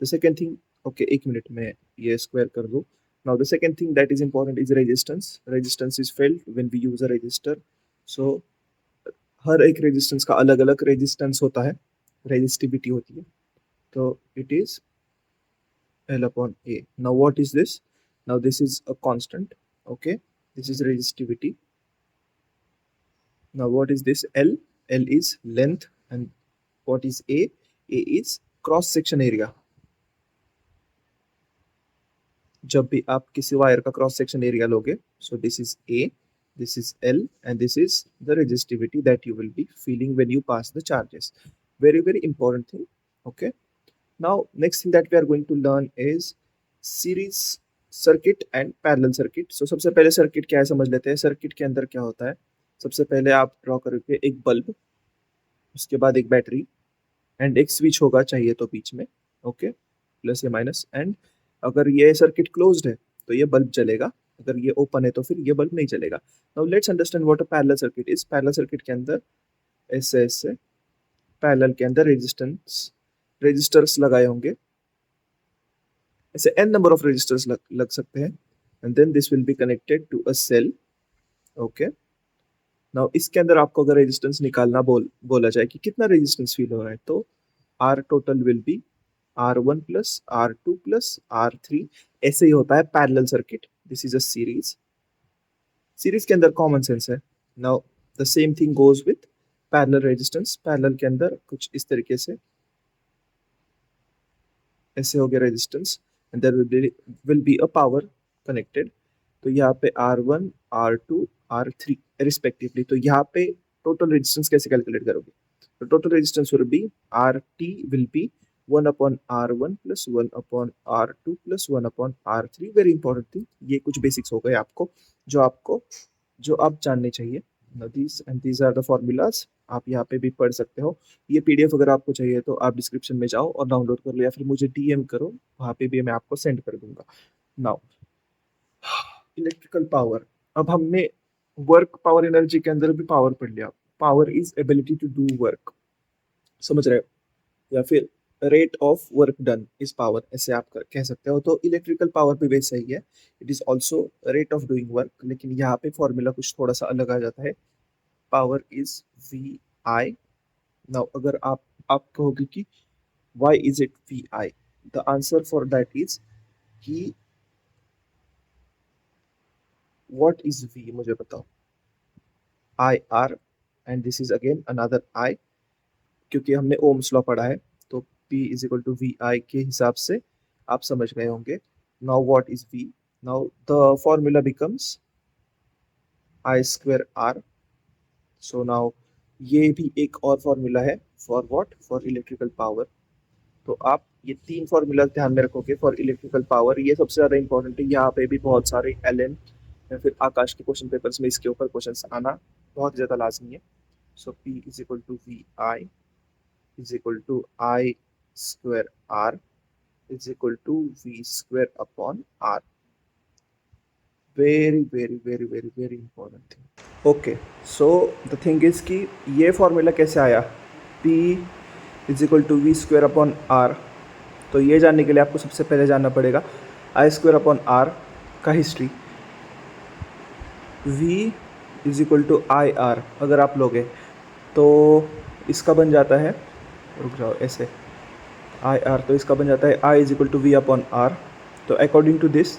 The second thing, okay, एक minute में ये स्क्वायर कर दूँ। Now the second thing that is important is resistance. Resistance is felt when we use a resistor. So हर एक resistance का अलग अलग resistance होता है, रेजिस्टिविटी होती है। तो it is L upon A. Now what is this? Now this is a constant, okay, this is resistivity. Now what is this? L, L is length, and what is A? A is cross section area. जब भी आप किसी wire का cross section area लोगे, सो this is A, this is L, and this is the resistivity that you will be feeling when you pass the charges. Very very important thing, okay. Now next thing that we are going to learn is series circuit and parallel circuit. So सबसे पहले circuit क्या है समझ लेते हैं। Circuit के अंदर क्या होता है, सबसे पहले आप ड्रॉ करोगे एक बल्ब, उसके बाद एक बैटरी, एंड एक स्विच होगा चाहिए तो बीच में, ओके, प्लस या माइनस। एंड अगर ये सर्किट क्लोज्ड है तो ये बल्ब जलेगा, अगर ये ओपन है तो फिर ये बल्ब नहीं चलेगा। Now let's understand what a parallel circuit is. Parallel circuit के अंदर ऐसे ऐसे पैरेलल के अंदर रेजिस्टर्स लगाए होंगे, ऐसे n नंबर ऑफ रेजिस्टर्स लग सकते हैं, and then this will be connected to a cell, okay. Now इसके अंदर आपको अगर रेजिस्टेंस निकालना बोला जाए कि कितना रेजिस्टेंस फील हो रहा है, तो R total will be R1 plus R2 plus R3। ऐसे ही होता है parallel circuit. This is a series. Series के अंदर कॉमन सेंस है। Now the same thing goes with parallel resistance. Parallel के अंदर कुछ इस तरीके से ऐसे हो गया resistance, and there will be a power connected. तो यहाँ पे R1 R2 R3 रिस्पेक्टिवली। तो यहाँ पे टोटल रेजिस्टेंस कैसे कैलकुलेट करोगे? तो total resistance will be RT will be 1 upon R1 plus 1 upon R2 plus 1 upon R3। Very important thing, ये कुछ बेसिक्स हो गए आपको जो आप जानने चाहिए। These are the formulas. आप यहाँ पे भी पढ़ सकते हो। ये पीडीएफ अगर आपको चाहिए तो आप डिस्क्रिप्शन में जाओ और डाउनलोड कर लो, या फिर मुझे डीएम करो, वहाँ पे भी मैं आपको सेंड कर दूंगा। Now electrical power. अब हमने वर्क पावर एनर्जी के अंदर भी पावर पढ़ लिया। Power is ability to do work, समझ रहे हो? या फिर rate of work done is power, ऐसे आप कह सकते हो। तो इलेक्ट्रिकल पावर भी वैसा ही है, it is also rate of doing work, लेकिन यहाँ पे फॉर्मूला कुछ थोड़ा सा अलग आ जाता है। Power is V I. Now अगर आप कहोगे कि why is it V I, the answer for that is कि व्हाट इज वी, मुझे बताओ। I R, and this is again another I, क्योंकि हमने ओम्स लॉ पढ़ा है। तो P is equal to V I के हिसाब से आप समझ गए होंगे। Now what is V? Now the formula becomes I square R. So now ये भी एक और फॉर्मूला है for what, for electrical power. तो आप ये तीन फॉर्मूला ध्यान में रखोगे फॉर इलेक्ट्रिकल पावर, ये सबसे ज्यादा इंपॉर्टेंट है। यहाँ पे भी बहुत सारे एलएन या फिर आकाश के क्वेश्चन पेपर्स में इसके ऊपर क्वेश्चन आना बहुत ज्यादा लाजमी है। So P is equal to V I is equal to I square R is equal to V square upon R. Very important thing. Okay, so the thing is कि ये फॉर्मूला कैसे आया? P is equal to V square upon R। तो ये जानने के लिए आपको सबसे पहले जानना पड़ेगा I square upon R का history. V is equal to I R अगर आप लोगे तो इसका बन जाता है, रुक जाओ, ऐसे आई आर, तो इसका बन जाता है I is equal to V upon R. तो according to this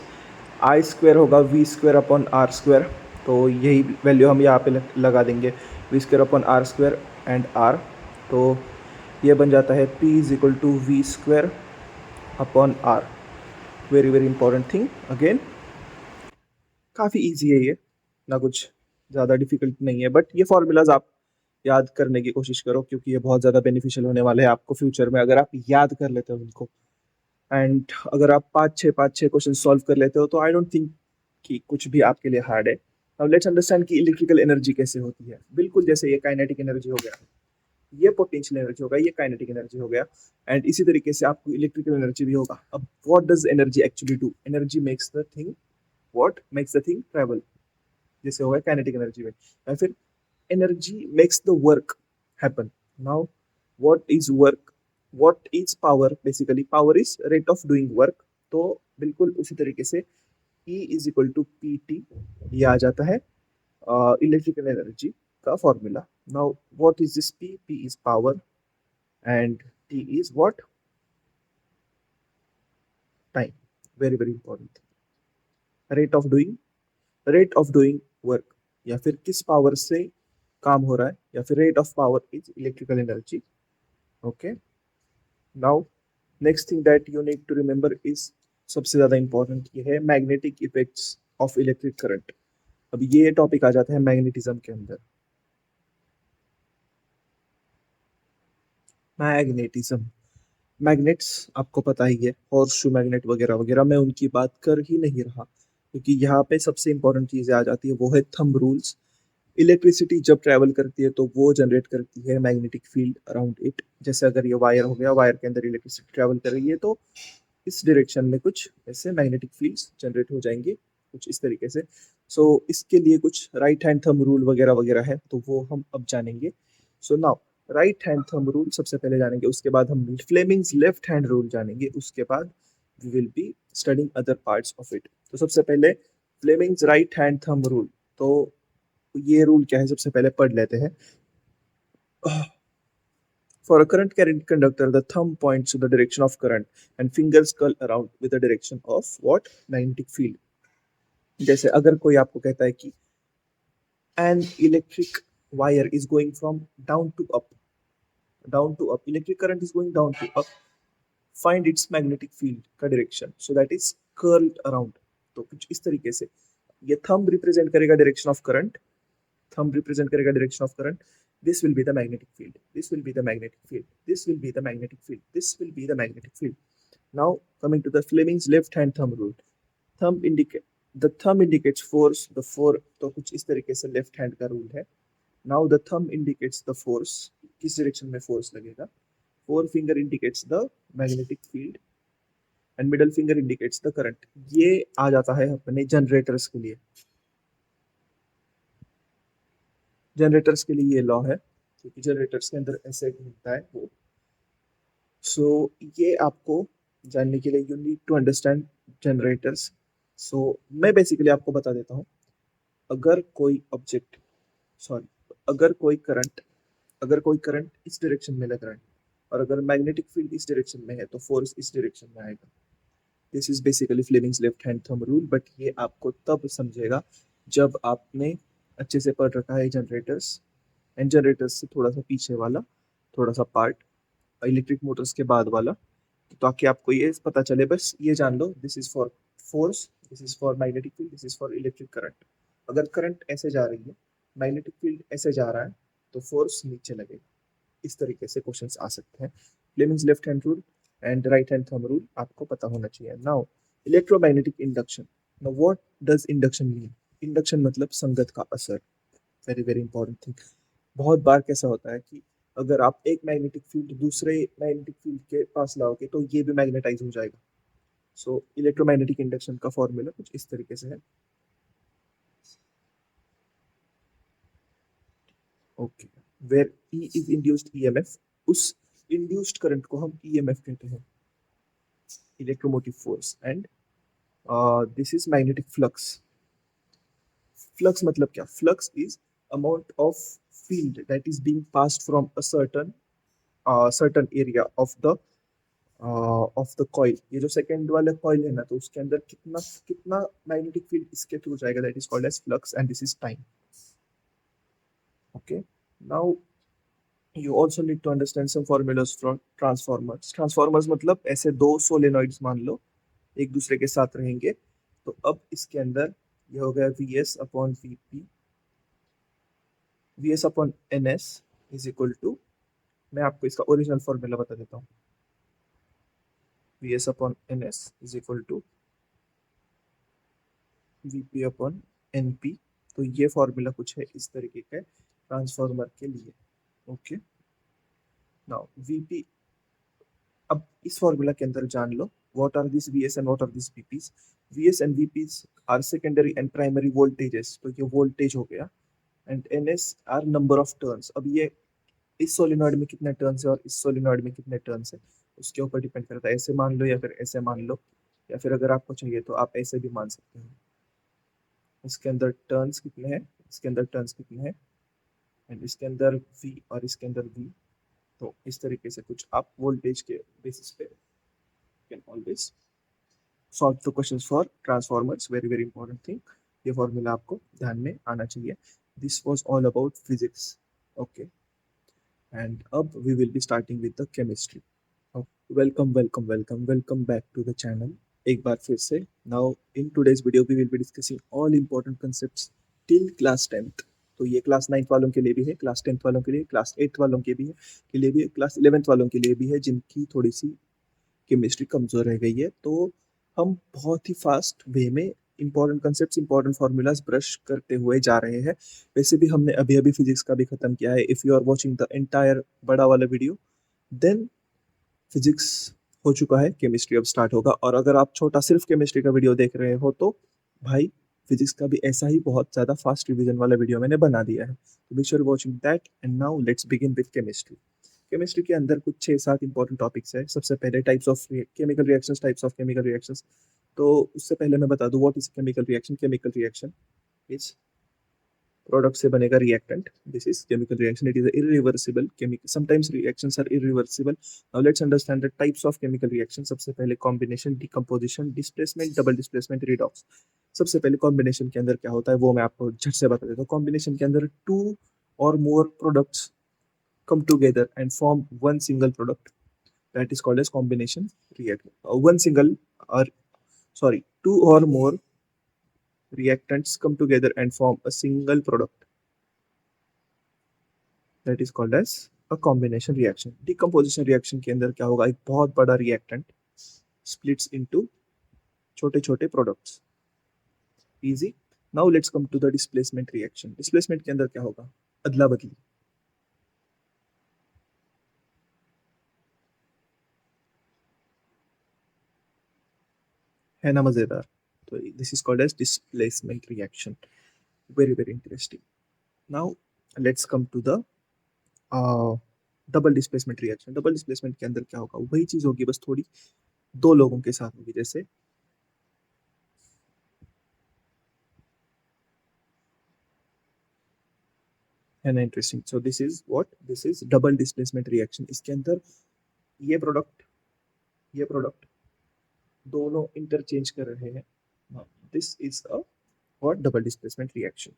I square होगा V square upon R square. तो यही वैल्यू हम यहाँ पे लगा देंगे, V square upon R square and R. तो ये बन जाता है P is equal to V square upon R. Very important thing again, काफ़ी ईजी है ये, ना कुछ ज़्यादा डिफिकल्ट नहीं है। बट ये फॉर्मूलाज आप याद करने की कोशिश करो, क्योंकि ये बहुत ज़्यादा बेनिफिशियल होने वाले हैं आपको फ्यूचर में अगर आप याद कर लेते हो इनको। एंड अगर आप पाँच छः क्वेश्चन सॉल्व कर लेते हो तो आई डोंट थिंक कि कुछ भी आपके लिए हार्ड है। अब लेट्स अंडरस्टैंड कि इलेक्ट्रिकल एनर्जी कैसे होती है। बिल्कुल जैसे ये काइनेटिक एनर्जी हो गया, ये पोटेंशियल एनर्जी होगा, ये काइनेटिक एनर्जी हो गया, एंड इसी तरीके से आपको इलेक्ट्रिकल एनर्जी भी होगा। अब what does energy actually do? Energy makes the thing, what makes the thing travel, जैसे होगा काइनेटिक एनर्जी में। या फिर energy makes the work happen. Now what is work, what is power? Basically power is rate of doing work। तो बिल्कुल उसी तरीके से E is equal to PT ये आ जाता है इलेक्ट्रिकल एनर्जी का formula. Now what is this P? P is power and T is what? Time। very important। Rate of doing work, या फिर किस पावर से काम हो रहा है, या फिर rate of power is electrical energy. Okay, now next thing that you need to remember is, सबसे ज्यादा इंपॉर्टेंट ये है magnetic effects of electric current. अब ये टॉपिक आ जाता है मैग्नेटिज्म के अंदर। मैग्नेटिज्म, मैग्नेट्स आपको पता ही है, हॉर्स शू मैग्नेट वगैरह वगैरह, मैं उनकी बात कर ही नहीं रहा, क्योंकि यहाँ पे सबसे इंपॉर्टेंट चीजें आ जाती है, वो है थंब रूल्स इलेक्ट्रिसिटी जब ट्रैवल करती है तो वो जनरेट करती है मैग्नेटिक फील्ड अराउंड इट। जैसे अगर ये वायर हो गया, वायर के अंदर इलेक्ट्रिसिटी ट्रैवल कर रही है तो इस डायरेक्शन में कुछ ऐसे मैग्नेटिक फील्ड्स जनरेट हो जाएंगे, कुछ इस तरीके से। सो इसके लिए कुछ राइट हैंड थंब रूल वगैरह वगैरह है, तो वो हम अब जानेंगे। So now right hand thumb rule सबसे पहले जानेंगे, उसके बाद हम फ्लेमिंग्स लेफ्ट हैंड रूल जानेंगे, उसके बाद we will be studying other parts of it. तो सबसे पहले Fleming's right hand thumb rule. तो ये रूल क्या है, सबसे पहले पढ़ लेते हैं। For a current carrying conductor, the thumb points to the direction of current and fingers curl around with the direction of what? Magnetic field. जैसे अगर कोई आपको कहता है कि an electric wire is going from down to up, electric current is going down to up, find its magnetic field का direction, so that is curled around। तो कुछ इस तरीके से ये thumb represent करेगा direction of current, thumb represent करेगा direction of current, this will be the magnetic field, this will be the magnetic field, this will be the magnetic field, this will be the magnetic field। Now coming to the Fleming's left hand thumb rule, thumb indicate the thumb indicates force, the four तो कुछ इस तरीके से left hand का rule है। Now the thumb indicates the force, किस direction में force लगेगा, four finger indicates the magnetic field and middle finger indicates the current। ये आ जाता है अपने जनरेटर्स के लिए, जनरेटर्स के लिए ये लॉ है क्योंकि जनरेटर्स के अंदर ऐसे घूमता है वो। सो ये आपको जानने के लिए you need to understand generators. So मैं बेसिकली आपको बता देता हूँ, अगर कोई ऑब्जेक्ट सॉरी अगर कोई करंट इस डायरेक्शन में लग रहा है और अगर मैग्नेटिक फील्ड इस डायरेक्शन में है तो फोर्स इस डायरेक्शन में आएगा। This is basically Fleming's left hand thumb rule, but ये आपको तब समझेगा जब आपने अच्छे से पढ़ रखा है जनरेटर्स एंड जनरेटर्स से थोड़ा सा पीछे वाला थोड़ा सा पार्ट, इलेक्ट्रिक मोटर्स के बाद वाला, तो ताकि आपको ये पता चले, बस ये जान लो this is for force, this is for magnetic field, this is for electric current. अगर करंट ऐसे जा रही है, मैग्नेटिक फील्ड ऐसे जा रहा है, तो फोर्स नीचे लगेगा। इस तरीके से क्वेश्चंस आ सकते हैं। Fleming's left hand rule and right hand thumb rule आपको पता होना चाहिए। Now electromagnetic induction. Now what does induction mean? Induction मतलब संगत का असर, वेरी वेरी इंपॉर्टेंट थिंग। बहुत बार कैसा होता है कि अगर आप एक मैग्नेटिक फील्ड दूसरे मैग्नेटिक फील्ड के पास लाओगे तो ये भी मैग्नेटाइज हो जाएगा। सो इलेक्ट्रोमैग्नेटिक इंडक्शन का फॉर्मूला कुछ इस तरीके से है। Okay, where E is induced EMF, उस इंड्यूस्ड करंट को हम ईएमएफ कहते हैं, electromotive force, and this is magnetic flux. Flux मतलब क्या? Flux is amount of field that is being passed from a certain area of the coil। ये जो second वाला कॉइल है ना, तो उसके अंदर कितना कितना मैग्नेटिक फील्ड इसके थ्रू जाएगा, that is called as flux and this is time. Okay, now you also need to understand some formulas from transformers। Transformers मतलब ऐसे दो सोलेनॉइड्स मान लो एक दूसरे के साथ रहेंगे, तो अब इसके अंदर ये हो गया Vs upon Vp, Vs upon Ns is equal to, मैं आपको इसका ओरिजिनल फॉर्मूला बता देता हूँ। Vs upon Ns is equal to Vp upon Np। तो ये फॉर्मूला कुछ है इस तरीके का ट्रांसफॉर्मर के लिए। ओके, नाउ Vp, अब इस फॉर्मूला के अंदर जान लो what are this Vs and what are this Vps। Vs and Vps are secondary and primary voltages, तो ये वोल्टेज हो गया, and Ns are number of turns. अब ये इस सोलेनॉइड में कितने टर्न्स है और इस सोलेनॉइड में कितने टर्न्स है उसके ऊपर डिपेंड करता है। ऐसे मान लो या फिर ऐसे मान लो, या फिर अगर आपको चाहिए तो आप ऐसे भी मान सकते हो। इसके अंदर टर्न्स कितने हैं, इसके अंदर टर्न्स कितने हैं, एंड इसके अंदर V और इसके अंदर V। तो इस तरीके से कुछ आप वोल्टेज के बेसिस पे can always solve the questions for transformers, very very important thing. ये फॉर्मूला आपको ध्यान में आना चाहिए। This was all about physics. Okay, and अब we will be starting with the chemistry. Welcome back to the channel एक बार फिर से। Now in today's video we will be discussing all important concepts till class 10th। तो ये class 9th वालों के लिए भी है, क्लास 10th वालों के लिए, क्लास 8th वालों के भी है, के लिए भी है, क्लास 11th वालों के लिए भी है जिनकी थोड़ी सी केमिस्ट्री कमजोर रह गई है। तो हम बहुत ही फास्ट वे में important concepts, important formulas brush करते हुए जा रहे हैं। वैसे भी हमने अभी अभी फिजिक्स का भी खत्म किया है। If you are watching the entire बड़ा वाला वीडियो, देन फिजिक्स हो चुका है, केमिस्ट्री अब स्टार्ट होगा। और अगर आप छोटा सिर्फ केमिस्ट्री का वीडियो देख रहे हो तो भाई फिजिक्स का भी ऐसा ही बहुत ज़्यादा फास्ट रिवीजन वाला वीडियो मैंने बना दिया है। तो make sure watching that and now let's begin with chemistry. Chemistry के अंदर कुछ 6-7 इंपॉर्टेंट टॉपिक्स है। सबसे पहले types of chemical reactions, types of chemical reactions. तो उससे पहले मैं बता दूं what is chemical reaction. Chemical reaction is product से बनेगा reactant. This is chemical reaction, it is irreversible chemical, sometimes reactions are irreversible. Now let's understand the types of chemical reaction. सबसे पहले combination, decomposition, displacement, double displacement, redox. सबसे पहले combination के अंदर क्या होता है वो मैं आपको झट से बता देता हूँ। कॉम्बिनेशन के अंदर टू और more products come together and form one single product, that is called as combination reaction. One single or sorry, two or more reactants come together and form a single product, that is called as a combination reaction. Decomposition reaction के अंदर क्या होगा, एक बहुत बड़ा reactant splits into छोटे छोटे products. Easy. Now let's come to the displacement reaction. Displacement के अंदर क्या होगा, अदला बदली है ना, मजेदार। तो this is called as displacement reaction. Very very interesting. Now let's come to the double displacement reaction. Double displacement के अंदर क्या होगा, वही चीज होगी बस थोड़ी दो लोगों के साथ होगी। जैसे है ना, interesting. So this is double displacement reaction. इसके अंदर ये प्रोडक्ट ये प्रोडक्ट दोनों इंटरचेंज कर रहे हैं। This is a what, double displacement reaction.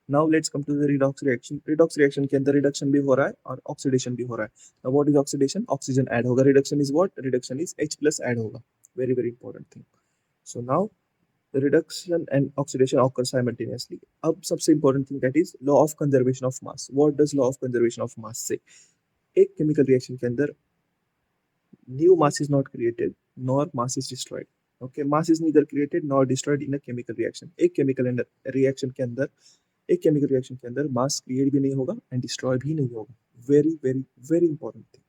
Now let's come to the redox reaction. Redox reaction के अंदर रिडक्शन भी हो रहा है और ऑक्सीडेशन भी हो रहा है। Now what is oxidation, oxygen add होगा। Reduction is what, reduction is H plus add होगा। Very very important thing. So now reduction and oxidation occur simultaneously. अब सबसे important thing, that is law of conservation of mass. What does law of conservation of mass say? एक chemical reaction के अंदर new mass is not created nor mass is destroyed. Okay, mass is neither created nor destroyed in a chemical reaction. एक chemical reaction के अंदर एक chemical reaction के अंदर mass create भी नहीं होगा and destroy भी नहीं होगा. Very very very important thing.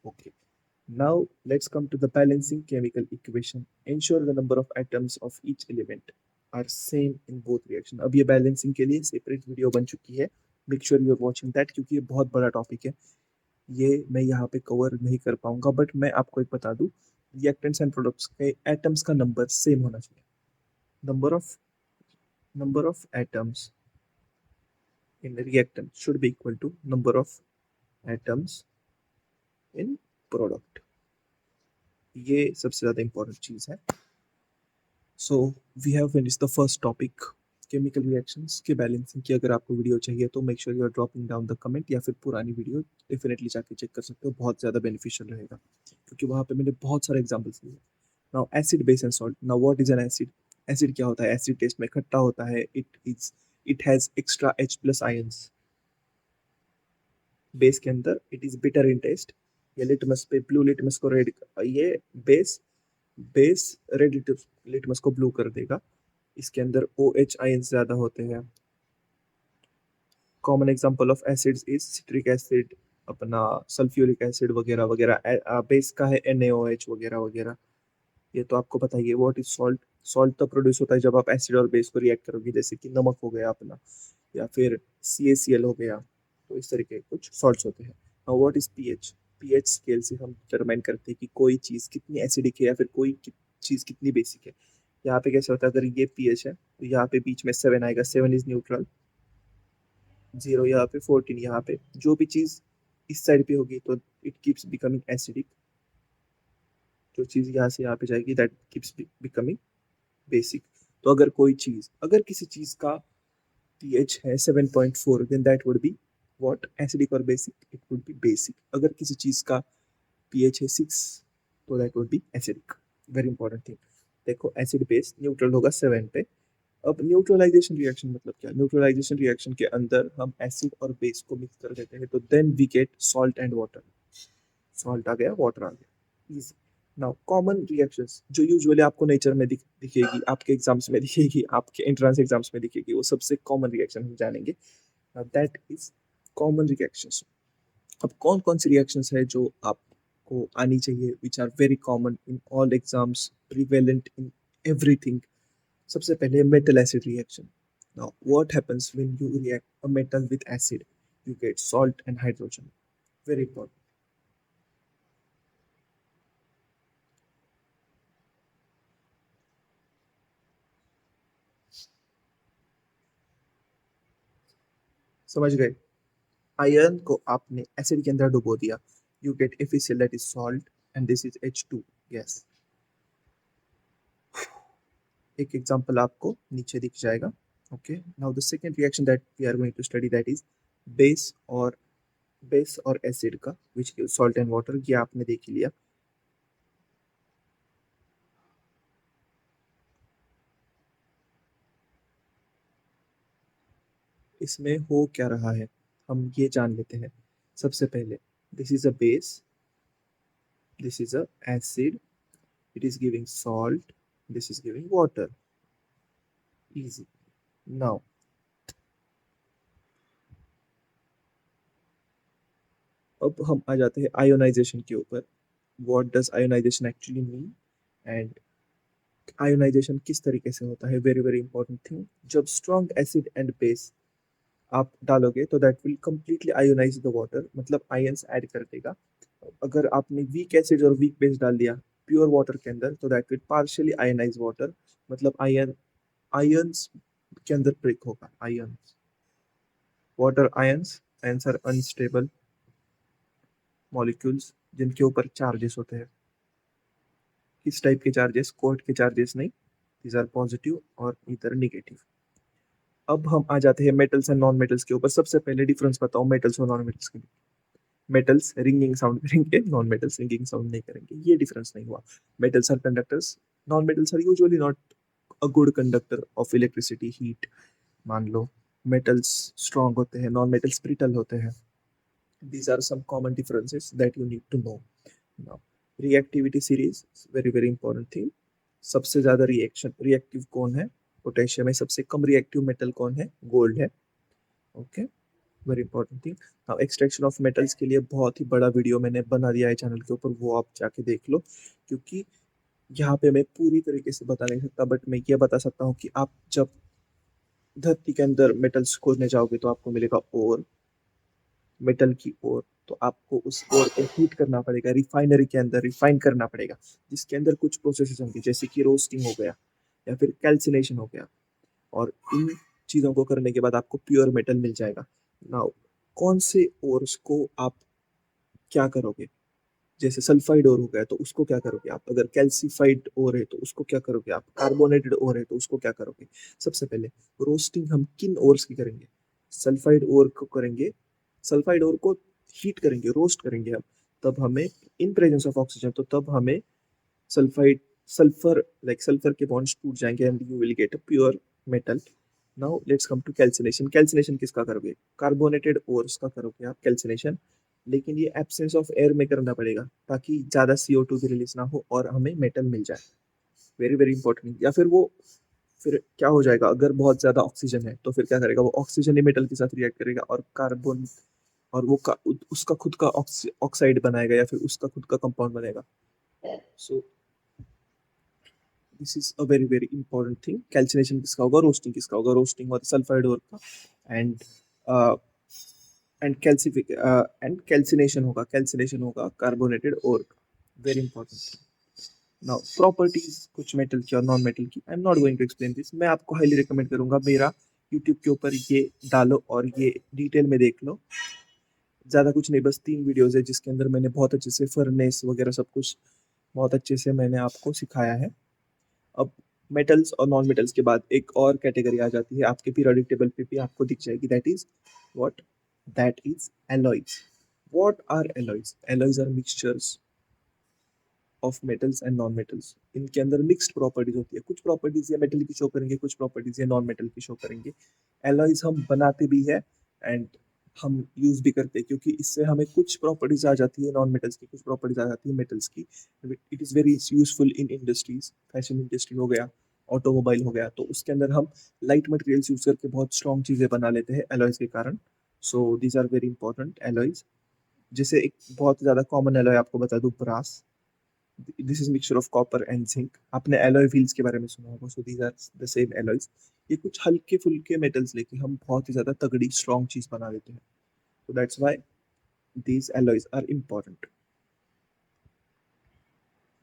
Okay. Now let's come to the balancing chemical equation. Ensure the number of atoms of each element are same in both reaction. अब ये balancing के लिए separate video बन चुकी है. Make sure you are watching that क्योंकि ये बहुत बड़ा टॉपिक है। ये मैं यहाँ पे कवर नहीं कर पाऊंगा, बट मैं आपको एक बता दूं, रिएक्टेंट्स एंड प्रोडक्ट्स के एटम्स का नंबर सेम होना चाहिए। Number of atoms in reactant should be equal to number of atoms in product. ये सबसे ज्यादा इंपॉर्टेंट चीज है। So we have finished the first topic, chemical reactions के बैलेंसिंग की। अगर आपको वीडियो चाहिए तो make sure you are dropping down the comment, या फिर पुरानी वीडियो डेफिनेटली जाके चेक कर सकते हो, बहुत ज़्यादा बेनिफिशियल रहेगा क्योंकि वहाँ पे मैंने बहुत सारे एग्जांपल्स दिए। Now acid, base and salt. Now what is an acid. Acid क्या होता है, एसिड टेस्ट में खट्टा होता है। It has extra H plus ions. Base के अंदर it is bitter in taste. ये लिटमस पे, ब्लू लिटमस को रेड, ये बेस बेस रेड लिटमस को ब्लू कर देगा। इसके अंदर OH आयंस ज्यादा होते हैं। Common example of acids is citric acid, अपना सल्फ्यूरिक एसिड वगैरह वगैरह। बेस का है NaOH वगैरह वगैरह। ये तो आपको पता ही है। What is salt. सॉल्ट तब प्रोड्यूस होता है जब आप एसिड और बेस को रिएक्ट करोगे, जैसे कि नमक हो गया अपना, या फिर CaCl हो गया। तो इस तरीके के कुछ सॉल्ट्स होते हैं। Now what is pH. PH scale से हम डिटरमाइन करते हैं कि कोई चीज़ कितनी एसिडिक है या फिर कोई चीज़ कितनी बेसिक है। यहाँ पे कैसे होता है, अगर ये पीएच है तो यहाँ पे बीच में 7 आएगा, 7 इज न्यूट्रल, 0 यहाँ पे, 14 यहाँ पे। जो भी चीज़ इस साइड पे होगी तो इट कीप्स बिकमिंग एसिडिक, जो चीज़ यहाँ से यहाँ पे जाएगी दैट कीप्स बिकमिंग बेसिक। तो अगर किसी चीज़ का pH है 7.4, then that would be what, acidic और basic, it would be basic. अगर किसी चीज़ का pH है 6 तो that would be acidic. Very important thing. देखो एसिड बेस न्यूट्रल होगा 7 पे। अब न्यूट्रलाइजेशन रिएक्शन मतलब क्या, न्यूट्रलाइजेशन रिएक्शन के अंदर हम एसिड और बेस को मिक्स कर देते हैं, तो then we get salt and water. Salt आ गया, वाटर आ गया, इजी। नाउ कॉमन रिएक्शंस जो यूजुअली आपको नेचर में दिखेगी, आपके एग्जाम्स में दिखेगी, आपके एंट्रेंस एग्जाम्स में दिखेगी, वो सबसे कॉमन रिएक्शन हम जानेंगे। That is common reactions. अब कौन कौन सी रिएक्शंस है जो आपको आनी चाहिए, which are very common in all exams, prevalent in everything. सबसे पहले metal acid reaction. Now what happens when you react a metal with acid? You get salt and hydrogen. Very important. समझ गए? Iron को आपने acid के अंदर डुबो दिया, you get FeCl, that is salt, and this is H2 gas. एक example आपको नीचे दिख जाएगा। Okay, now the second reaction that we are going to study, that is base और एसिड का, which give salt and water. ये आपने देख ही लिया। इसमें हो क्या रहा है हम ये जान लेते हैं। सबसे पहले this is a base, this is a acid, it is giving salt, this is giving water. Easy. Now अब हम आ जाते हैं आयोनाइजेशन के ऊपर। What does ionization actually mean, and ionization किस तरीके से होता है। Very very important thing. जब स्ट्रॉन्ग एसिड एंड बेस आप डालोगे तो that will completely ionize the water, मतलब आयंस ऐड कर देगा। अगर आपने वीक एसिड और वीक बेस डाल दिया प्योर वाटर के अंदर, तो that will partially ionize water, मतलब आयंस के अंदर ब्रेक होगा। Ions, water ions, ions are unstable molecules जिनके ऊपर चार्जेस होते हैं। किस टाइप के चार्जेस? कोर्ट के चार्जेस नहीं, दीज आर पॉजिटिव और इधर निगेटिव। अब हम आ जाते हैं मेटल्स एंड नॉन मेटल्स के ऊपर। सबसे पहले डिफरेंस बताओ मेटल्स और नॉन मेटल्स के। मेटल्स रिंगिंग साउंड करेंगे, नॉन मेटल्स रिंगिंग साउंड नहीं करेंगे, ये डिफरेंस नहीं हुआ। Metals are conductors, non metals are usually not a good conductor of electricity, heat. मान लो मेटल्स स्ट्रॉन्ग होते हैं, नॉन मेटल्स ब्रिटल होते हैं। these are some common differences that you need to know. Now reactivity series, very very important thing। सबसे ज्यादा reactive कौन है? पोटेशियम है। सबसे कम रिएक्टिव मेटल कौन है? गोल्ड है। Okay, very important thing. Now extraction of metals के लिए बहुत ही बड़ा वीडियो मैंने बना दिया है चैनल के ऊपर, वो आप जाके देख लो। क्योंकि यहाँ पे मैं पूरी तरीके से बता नहीं सकता, बट मैं ये बता सकता हूँ कि आप जब धरती के अंदर मेटल्स खोजने जाओगे तो आपको मिलेगा ओर, मेटल की ओर। तो आपको उस ओर को हीट करना पड़ेगा, रिफाइनरी के अंदर रिफाइन करना पड़ेगा, जिसके अंदर कुछ प्रोसेसेस होंगे, जैसे कि रोस्टिंग हो गया या फिर कैल्सिनेशन हो गया। और इन चीज़ों को करने के बाद आपको प्योर मेटल मिल जाएगा। नाउ कौन से ओर्स को आप क्या करोगे? जैसे सल्फाइड ओर हो गया तो उसको क्या करोगे आप? अगर कैल्सिफाइड ओर है तो उसको क्या करोगे आप? कार्बोनेटेड ओर है तो उसको क्या करोगे? सबसे पहले रोस्टिंग हम किन ओर्स की करेंगे? सल्फाइड ओर को करेंगे। सल्फाइड ओर को हीट करेंगे, रोस्ट करेंगे हम। तब हमें इन प्रेजेंस ऑफ ऑक्सीजन, तो तब हमें सल्फाइड सल्फर लाइक सल्फर के बॉन्ड्स टूट जाएंगे and you will get a pure metal. Now let's come to calcination. Calcination किसका करोगे? कार्बोनेटेड ओर्स का करोगे आप कैल्सिनेशन, लेकिन ये एब्सेंस ऑफ एयर में करना पड़ेगा ताकि ज़्यादा CO2 भी रिलीज ना हो और हमें मेटल मिल जाए। Very very important. या फिर क्या हो जाएगा, अगर बहुत ज़्यादा ऑक्सीजन है तो फिर क्या करेगा वो? ऑक्सीजन ही मेटल के साथ रिएक्ट करेगा और कार्बन, और वो उसका खुद का ऑक्साइड बनाएगा या फिर उसका खुद का कंपाउंड बनेगा। सो this is a very very important thing. Calcination किसका होगा? रोस्टिंग किसका होगा? रोस्टिंग और सल्फाइड ओर का। एंड एंड कैल्सिनेशन होगा कार्बोनेटेड ओर का। Very important. नाउ प्रॉपर्टीज कुछ मेटल की और नॉन मेटल की, I am not going to explain this. मैं आपको हाईली रिकमेंड करूंगा मेरा यूट्यूब के ऊपर ये डालो और ये डिटेल में देख लो। ज़्यादा कुछ नहीं, बस 3 वीडियोज़ है जिसके अंदर मैंने बहुत अच्छे से फर्नेस वगैरह सब कुछ बहुत अच्छे से मैंने आपको सिखाया है। अब मेटल्स और नॉन मेटल्स के बाद एक और कैटेगरी आ जाती है, आपके पीरियोडिक टेबल पे भी आपको दिख जाएगी, that is what? That is alloys. What are alloys? Alloys are mixtures of metals and non metals. इनके अंदर मिक्स्ड प्रॉपर्टीज होती है, कुछ प्रॉपर्टीज या मेटल की शो करेंगे, कुछ प्रॉपर्टीज या नॉन मेटल की शो करेंगे। एलॉयज हम बनाते भी है एंड हम यूज़ भी करते हैं, क्योंकि इससे हमें कुछ प्रॉपर्टीज़ आ जाती है नॉन मेटल्स की, कुछ प्रॉपर्टीज़ आ जाती है मेटल्स की। It is very useful in industries, fashion industry हो गया, ऑटोमोबाइल हो गया, तो उसके अंदर हम लाइट मटेरियल्स यूज़ करके बहुत स्ट्रॉन्ग चीज़ें बना लेते हैं एलॉयज़ के कारण। So these are very important alloys. जैसे एक बहुत ज़्यादा कॉमन एलॉय आपको बता दूँ, brass. This is mixture of copper and zinc. आपने एलॉय व्हील्स के बारे में सुना होगा, so these are the same alloys. ये कुछ हल्के फुल्के मेटल्स लेके हम बहुत ही ज्यादा तगड़ी स्ट्रॉन्ग चीज बना देते हैं, so that's why these alloys are important.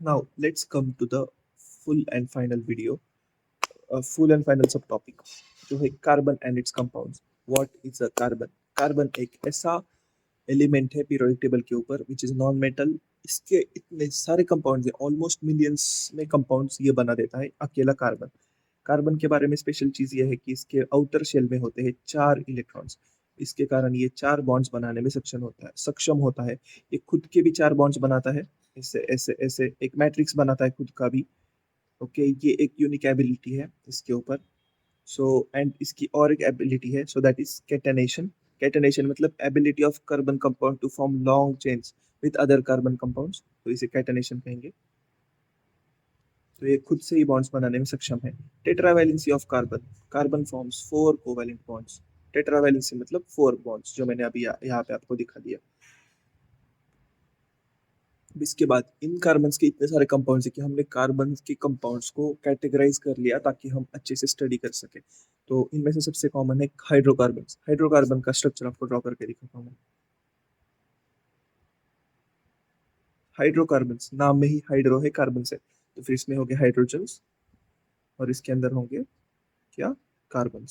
Now let's come to the full and final video, full and final subtopic, जो है carbon and it's compounds. What is a carbon? Carbon एक ऐसा एलिमेंट है periodic table के ऊपर which is non metal. इसके इतने सारे कंपाउंड्स हैं, ऑलमोस्ट मिलियंस में कंपाउंड्स ये बना देता है अकेला कार्बन। कार्बन के बारे में स्पेशल चीज ये है कि इसके आउटर शेल में होते हैं 4 इलेक्ट्रॉन्स। इसके कारण ये 4 बॉन्ड्स बनाने में सक्षम होता है। ये खुद के भी 4 बॉन्ड्स बनाता है, ऐसे ऐसे ऐसे एक मैट्रिक्स बनाता है खुद का भी। ओके, ये एक यूनिक एबिलिटी है इसके ऊपर। सो एंड इसकी और एक एबिलिटी है, so that is catenation. Catenation मतलब ability of carbon compound to form long chains with other carbon compounds, तो इसे कैटेनेशन कहेंगे। तो ये खुद से ही बॉन्ड्स बनाने में सक्षम है। Tetravalency of carbon, carbon forms 4 covalent bonds. Tetravalency मतलब 4 बॉन्ड्स, जो मैंने अभी यहाँ पे आपको दिखा दिया। इसके बाद इन कार्बन्स के इतने सारे कंपाउंड्स है कि हमने कार्बन के कंपाउंड्स को कैटेगराइज कर लिया ताकि हम अच्छे से स्टडी कर सके। तो इनमें से सबसे कॉमन है हाइड्रोकार्बन। हाइड्रोकार्बन का स्ट्रक्चर आपको ड्रॉ करके दिखाता हूँ मैं। हाइड्रोकार्बन नाम में ही हाइड्रो है कार्बन से, तो फिर इसमें होंगे हाइड्रोजन्स और इसके अंदर होंगे क्या, कार्बन।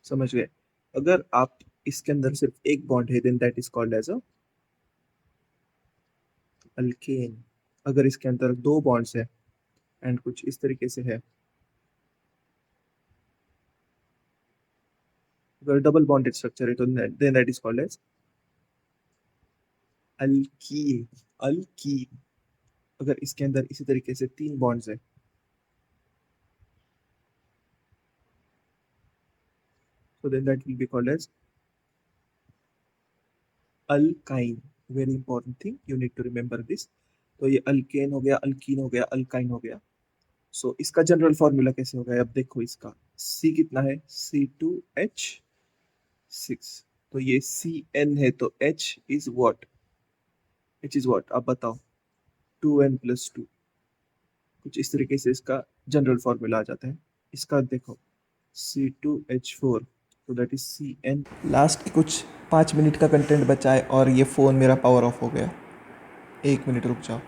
समझ गए? अगर आप इसके अंदर सिर्फ एक बॉन्ड है then that is called as a alkane. अगर इसके अंदर 2 बॉन्ड्स है एंड कुछ इस तरीके से है, अगर डबल बॉन्डेड स्ट्रक्चर है तो then that is called as alkene. Alkene. अगर इसके अंदर इसी तरीके से 3 बॉन्ड्स है, so then that will be called as alkyne. Very important thing, you need to remember this. तो ये अल्केन हो गया, अल्कीन हो गया, अल्काइन हो गया। सो इसका जनरल फॉर्मूला कैसे होगा, अब देखो इसका। C कितना है, C2H6। तो ये Cn है, तो H is what, H is what, आप बताओ। 2n+2। कुछ इस तरीके से इसका जनरल फॉर्मूला आ जाता है। इसका देखो C2H4, तो दैट इज Cn। लास्ट के कुछ 5 मिनट का कंटेंट बचा है और ये फ़ोन मेरा पावर ऑफ हो गया। 1 मिनट रुक जाओ।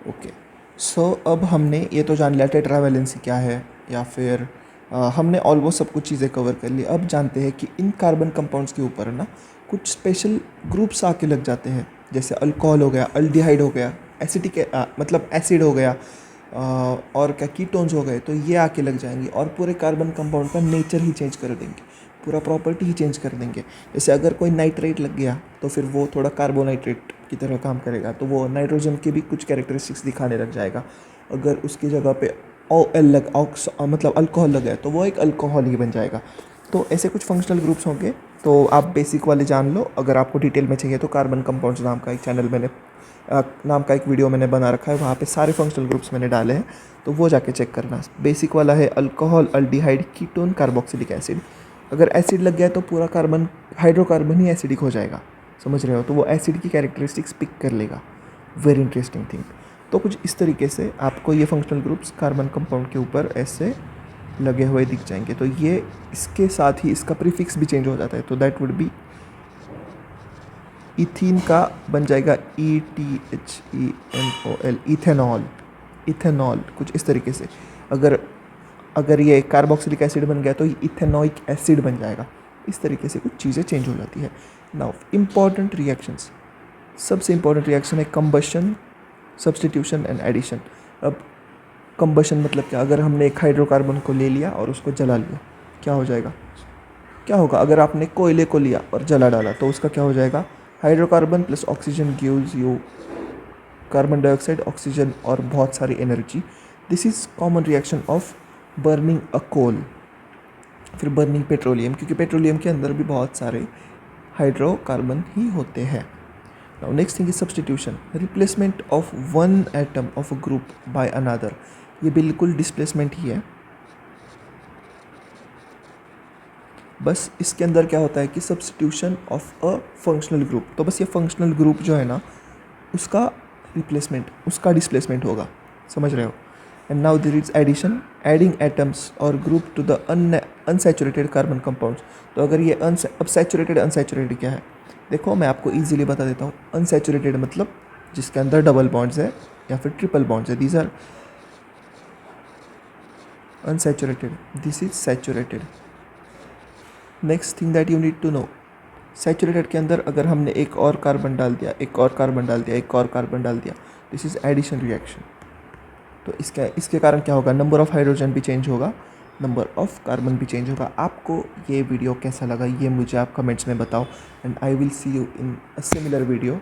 ओके, सो अब हमने ये तो जान लिया टेट्रावैलेंसी क्या है, या फिर हमने ऑलमोस्ट सब कुछ चीज़ें कवर कर ली। अब जानते हैं कि इन कार्बन कंपाउंड्स के ऊपर ना कुछ स्पेशल ग्रुप्स आके लग जाते हैं, जैसे अल्कोहल हो गया, अल्डिहाइड हो गया, एसिटिक मतलब एसिड हो गया, और क्या कीटोन्स हो गए, तो ये आके लग जाएंगे और पूरे कार्बन कंपाउंड का नेचर ही चेंज कर देंगे, पूरा प्रॉपर्टी ही चेंज कर देंगे। जैसे अगर कोई नाइट्रेट लग गया तो फिर वो थोड़ा कार्बोनाइट्रेट की तरह काम करेगा, तो वो नाइट्रोजन के भी कुछ कैरेक्टरिस्टिक्स दिखाने लग जाएगा। अगर उसकी जगह पे मतलब अल्कोहल लग गया तो वो एक अल्कोहल ही बन जाएगा। तो ऐसे कुछ फंक्शनल ग्रुप्स होंगे, तो आप बेसिक वाले जान लो। अगर आपको डिटेल में चाहिए तो कार्बन कंपाउंड्स नाम का एक चैनल मैंने नाम का एक वीडियो मैंने बना रखा है, वहाँ पे सारे फंक्शनल ग्रुप्स मैंने डाले हैं, तो वो जाके चेक करना। बेसिक वाला है alcohol, aldehyde, ketone, carboxylic acid. अगर एसिड लग गया तो पूरा कार्बन हाइड्रोकार्बन ही एसिडिक हो जाएगा, समझ रहे हो? तो वो एसिड की कैरेक्टरिस्टिक्स पिक कर लेगा। Very interesting thing. तो कुछ इस तरीके से आपको ये फंक्शनल ग्रुप्स कार्बन कंपाउंड के ऊपर ऐसे लगे हुए दिख जाएंगे। तो ये इसके साथ ही इसका प्रीफिक्स भी चेंज हो जाता है, तो दैट वुड बी इथीन का बन जाएगा ETHENOL, इथेनॉल। इथेनॉल कुछ इस तरीके से। अगर अगर ये कार्बोक्सिलिक एसिड बन गया तो ये इथेनोइक एसिड बन जाएगा। इस तरीके से कुछ चीज़ें चेंज हो जाती है। नाउ इम्पॉर्टेंट रिएक्शंस, सबसे इम्पॉर्टेंट रिएक्शन है कंबशन, सब्स्टिट्यूशन एंड एडिशन। अब कंबशन मतलब क्या, अगर हमने एक हाइड्रोकार्बन को ले लिया और उसको जला लिया, क्या हो जाएगा, क्या होगा? अगर आपने कोयले को लिया और जला डाला तो उसका क्या हो जाएगा, hydrocarbon plus oxygen gives you carbon dioxide, oxygen और बहुत सारी energy. This is common reaction of burning a coal. फिर बर्निंग पेट्रोलियम, क्योंकि पेट्रोलियम के अंदर भी बहुत सारे हाइड्रोकार्बन ही होते हैं। Now next thing is substitution, replacement of one atom of a group by another. ये बिल्कुल डिस्प्लेसमेंट ही है, बस इसके अंदर क्या होता है कि substitution of a functional group. तो बस ये फंक्शनल ग्रुप जो है ना, उसका रिप्लेसमेंट, उसका डिस्प्लेसमेंट होगा, समझ रहे हो। And now there is addition, adding atoms और group to the unsaturated carbon compounds. तो अगर ये अब सैचुरेटेड अनसैचुरेटेड क्या है, देखो मैं आपको ईजिली बता देता हूँ। अनसैचुरेटेड मतलब जिसके अंदर डबल बॉन्ड्स है या फिर ट्रिपल बॉन्ड्स है, these are unsaturated, this is saturated. Next thing that you need to know, saturated के अंदर अगर हमने एक और कार्बन डाल दिया, एक और कार्बन डाल दिया, एक और कार्बन डाल दिया, दिस इज़ एडिशन रिएक्शन। तो इसके कारण क्या होगा, नंबर ऑफ़ हाइड्रोजन भी चेंज होगा, नंबर ऑफ़ कार्बन भी चेंज होगा। आपको ये वीडियो कैसा लगा ये मुझे आप कमेंट्स में बताओ, and I will see you in a similar video.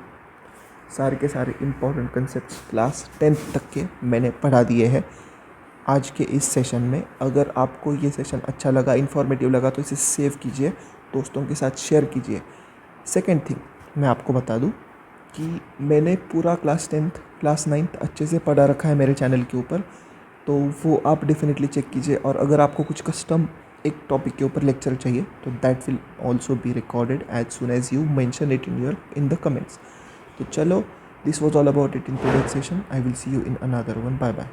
सारे के सारे इंपॉर्टेंट कंसेप्ट क्लास 10th तक के मैंने पढ़ा दिए हैं आज के इस सेशन में। अगर आपको ये सेशन अच्छा लगा, इन्फॉर्मेटिव लगा, तो इसे सेव कीजिए, दोस्तों के साथ शेयर कीजिए। सेकेंड थिंग मैं आपको बता दूं कि मैंने पूरा क्लास 10th क्लास 9th अच्छे से पढ़ा रखा है मेरे चैनल के ऊपर, तो वो आप डेफिनेटली चेक कीजिए। और अगर आपको कुछ कस्टम एक टॉपिक के ऊपर लेक्चर चाहिए तो that will also be recorded as soon as you mention it in the comments. तो चलो, this was all about it in today's session. I will see you in another one. Bye bye.